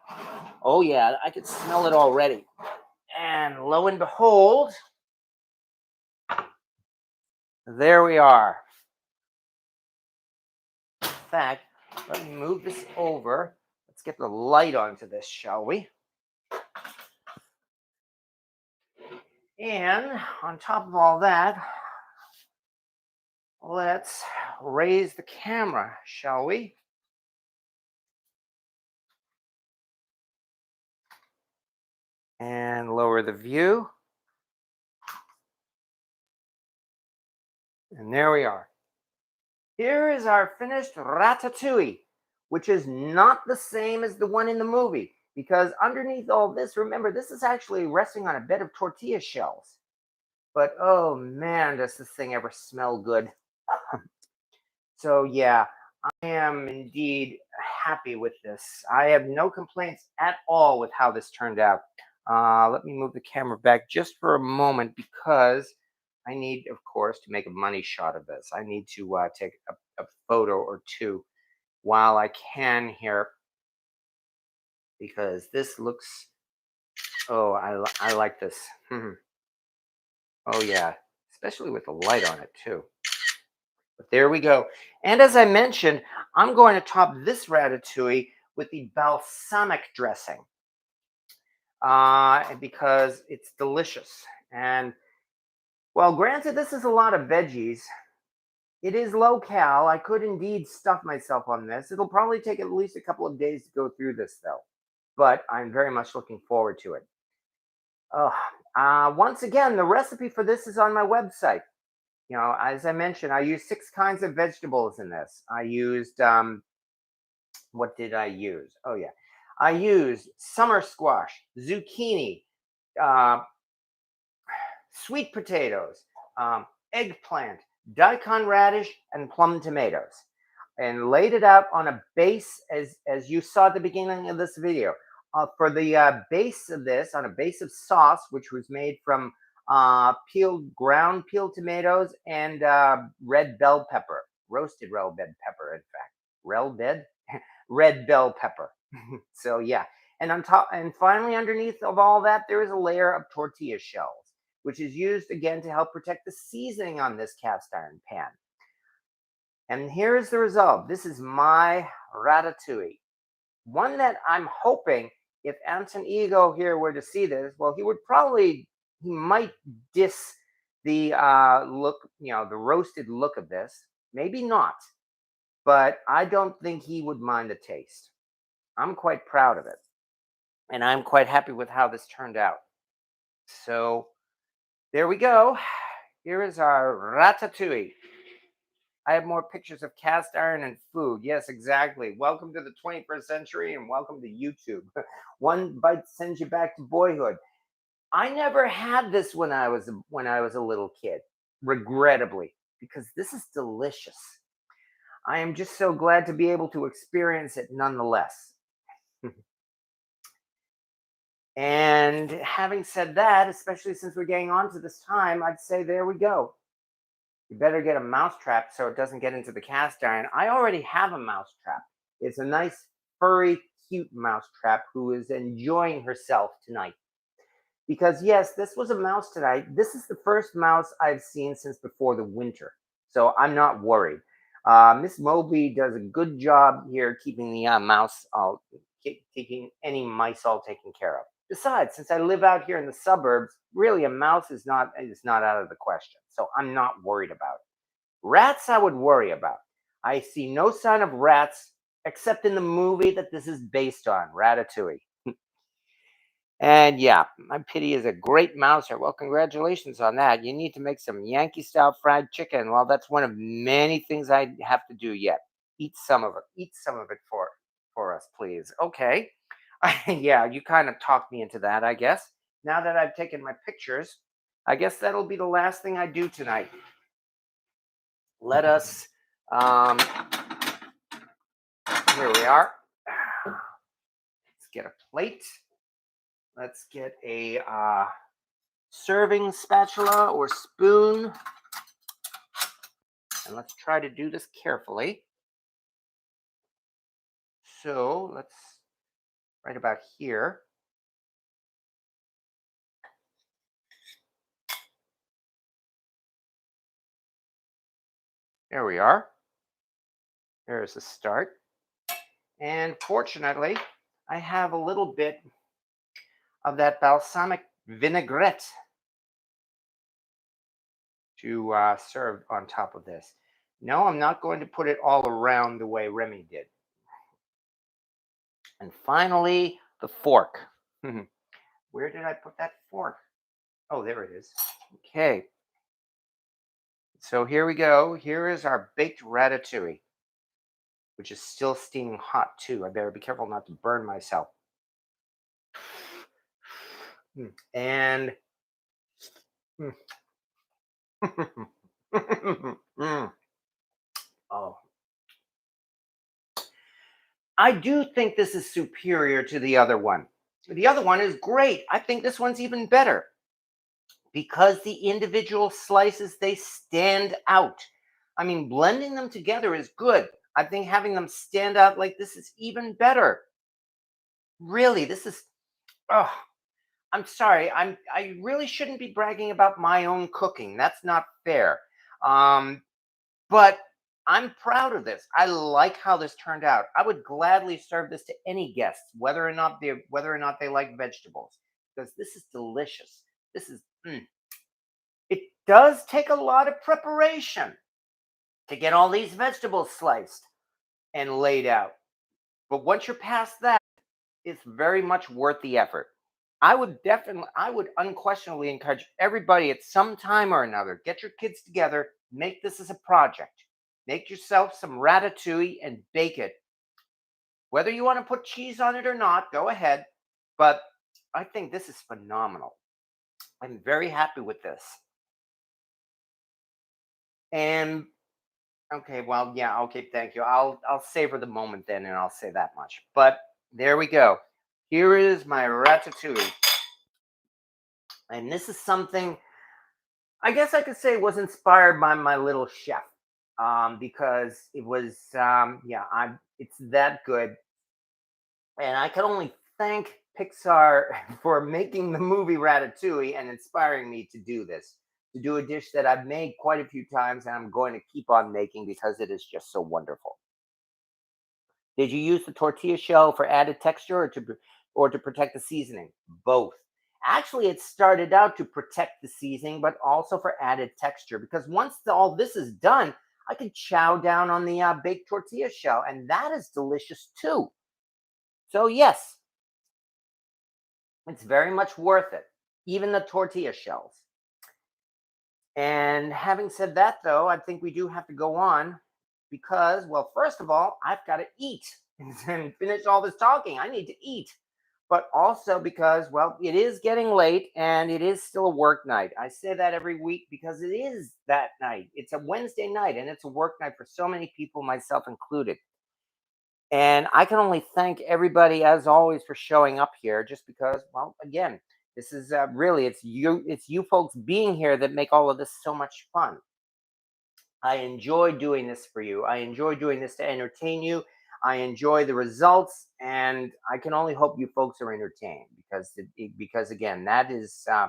Oh, yeah, I can smell it already. And lo and behold, there we are. In fact, let me move this over. Let's get the light onto this, shall we? And on top of all that, let's raise the camera, shall we? And lower the view. And there we are. Here is our finished ratatouille, which is not the same as the one in the movie, because underneath all this, remember, this is actually resting on a bed of tortilla shells. But oh man, does this thing ever smell good. So yeah, I am indeed happy with this. I have no complaints at all with how this turned out. Let me move the camera back just for a moment because I need, of course, to make a money shot of this. I need to take a photo or two while I can here because this looks, oh, I like this. Oh yeah, especially with the light on it too. But there we go. And as I mentioned, I'm going to top this ratatouille with the balsamic dressing because it's delicious. And well, granted, this is a lot of veggies. It is low cal. I could indeed stuff myself on this. It'll probably take at least a couple of days to go through this, though. But I'm very much looking forward to it. Once again, the recipe for this is on my website. You know, as I mentioned, I used 6 kinds of vegetables in this. I used, what did I use? Oh, yeah. I used summer squash, zucchini, uh, sweet potatoes, eggplant, daikon radish, and plum tomatoes, and laid it out on a base as you saw at the beginning of this video. For the base of this, on a base of sauce, which was made from ground peeled tomatoes and red bell pepper, roasted red bell pepper, in fact, red bell pepper. So yeah, and on top, and finally underneath of all that, there is a layer of tortilla shells, which is used again to help protect the seasoning on this cast iron pan. And here is the result. This is my ratatouille. One that I'm hoping if Anton Ego here were to see this, well, he might diss the look, the roasted look of this. Maybe not, but I don't think he would mind the taste. I'm quite proud of it, and I'm quite happy with how this turned out. So there we go. Here is our ratatouille. I have more pictures of cast iron and food. Yes, exactly. Welcome to the 21st century and welcome to YouTube. One bite sends you back to boyhood. I never had this when I was a little kid, regrettably, because this is delicious. I am just so glad to be able to experience it nonetheless. And having said that, especially since we're getting on to this time, I'd say there we go. You better get a mousetrap so it doesn't get into the cast iron. I already have a mousetrap. It's a nice, furry, cute mousetrap who is enjoying herself tonight. Because, yes, this was a mouse tonight. This is the first mouse I've seen since before the winter. So I'm not worried. Miss Moby does a good job here keeping the mouse, taking any mice all taken care of. Besides, since I live out here in the suburbs, really a mouse is not out of the question. So I'm not worried about it. Rats I would worry about. I see no sign of rats except in the movie that this is based on, Ratatouille. And yeah, my pity is a great mouser. Well, congratulations on that. You need to make some Yankee style fried chicken. Well, that's one of many things I have to do yet. Eat some of it. Eat some of it for us, please. Okay. Yeah, you kind of talked me into that, I guess. Now that I've taken my pictures, I guess that'll be the last thing I do tonight. Let us here we are. Let's get a plate. Let's get a serving spatula or spoon. And let's try to do this carefully. So let's right about here. There we are. There's a start. And fortunately, I have a little bit of that balsamic vinaigrette to serve on top of this. No, I'm not going to put it all around the way Remy did. And finally, the fork. Where did I put that fork? Oh, there it is. Okay. So here we go. Here is our baked ratatouille, which is still steaming hot too. I better be careful not to burn myself. And oh, I do think this is superior to the other one. The other one is great. I think this one's even better because the individual slices, they stand out. I mean, blending them together is good. I think having them stand out like this is even better. Really, this is oh, I'm sorry. I really shouldn't be bragging about my own cooking. That's not fair. Um, but I'm proud of this. I like how this turned out. I would gladly serve this to any guests, whether or not they like vegetables, because this is delicious. This is it does take a lot of preparation to get all these vegetables sliced and laid out. But once you're past that, it's very much worth the effort. I would unquestionably encourage everybody at some time or another, get your kids together, make this as a project. Make yourself some ratatouille and bake it. Whether you want to put cheese on it or not, go ahead. But I think this is phenomenal. I'm very happy with this. And okay, well, yeah, okay, thank you. I'll savor the moment then and I'll say that much. But there we go. Here is my ratatouille. And this is something I guess I could say was inspired by my little chef. Because it was yeah, it's that good. And I can only thank Pixar for making the movie Ratatouille and inspiring me to do this, to do a dish that I've made quite a few times and I'm going to keep on making because it is just so wonderful. Did you use the tortilla shell for added texture or or to protect the seasoning? Both. Actually, it started out to protect the seasoning, but also for added texture. Because once all this is done, I can chow down on the baked tortilla shell, and that is delicious too. So yes, it's very much worth it, even the tortilla shells. And having said that, though, I think we do have to go on because, well, first of all, I've got to eat and finish all this talking. I need to eat. But also because, well, it is getting late and it is still a work night. I say that every week because it is that night. It's a Wednesday night and it's a work night for so many people, myself included. And I can only thank everybody, as always, for showing up here. Just because, well, again, this is really it's you folks being here that make all of this so much fun. I enjoy doing this for you. I enjoy doing this to entertain you. I enjoy the results, and I can only hope you folks are entertained because again, that is uh,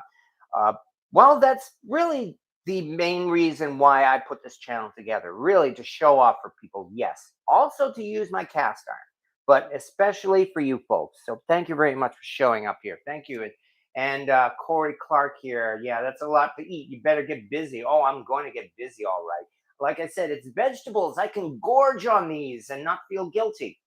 well, that's really the main reason why I put this channel together. Really, to show off for people. Yes, also to use my cast iron, but especially for you folks. So thank you very much for showing up here. Thank you. And Corey Clark here. Yeah, that's a lot to eat. You better get busy. Oh, I'm going to get busy. All right. Like I said, it's vegetables. I can gorge on these and not feel guilty.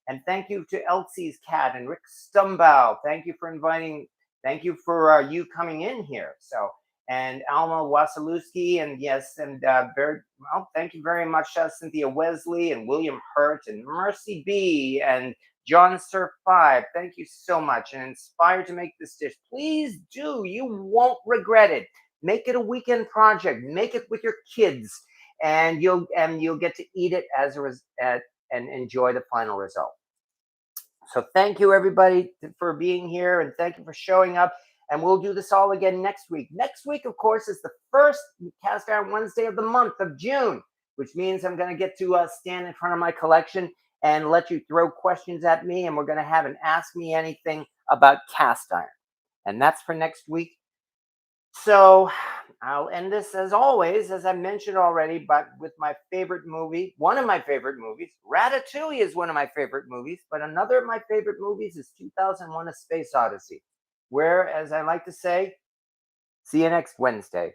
And thank you to Elsie's cat and Rick Stumbow. Thank you for inviting. Thank you for you coming in here. So and Alma Wasilewski and yes and very well. Thank you very much, Cynthia Wesley and William Hurt and Mercy B and John Sir Five. Thank you so much and inspired to make this dish. Please do. You won't regret it. Make it a weekend project. Make it with your kids and you'll get to eat it as and enjoy the final result. So thank you everybody for being here and thank you for showing up. And we'll do this all again next week. Next week, of course, is the first Cast Iron Wednesday of the month of June, which means I'm going to get to stand in front of my collection and let you throw questions at me. And we're going to have an Ask Me Anything about cast iron. And that's for next week. So I'll end this as always, as I mentioned already, but with my favorite movie, one of my favorite movies. Ratatouille is one of my favorite movies, but another of my favorite movies is 2001: A Space Odyssey, where, as I like to say, see you next Wednesday.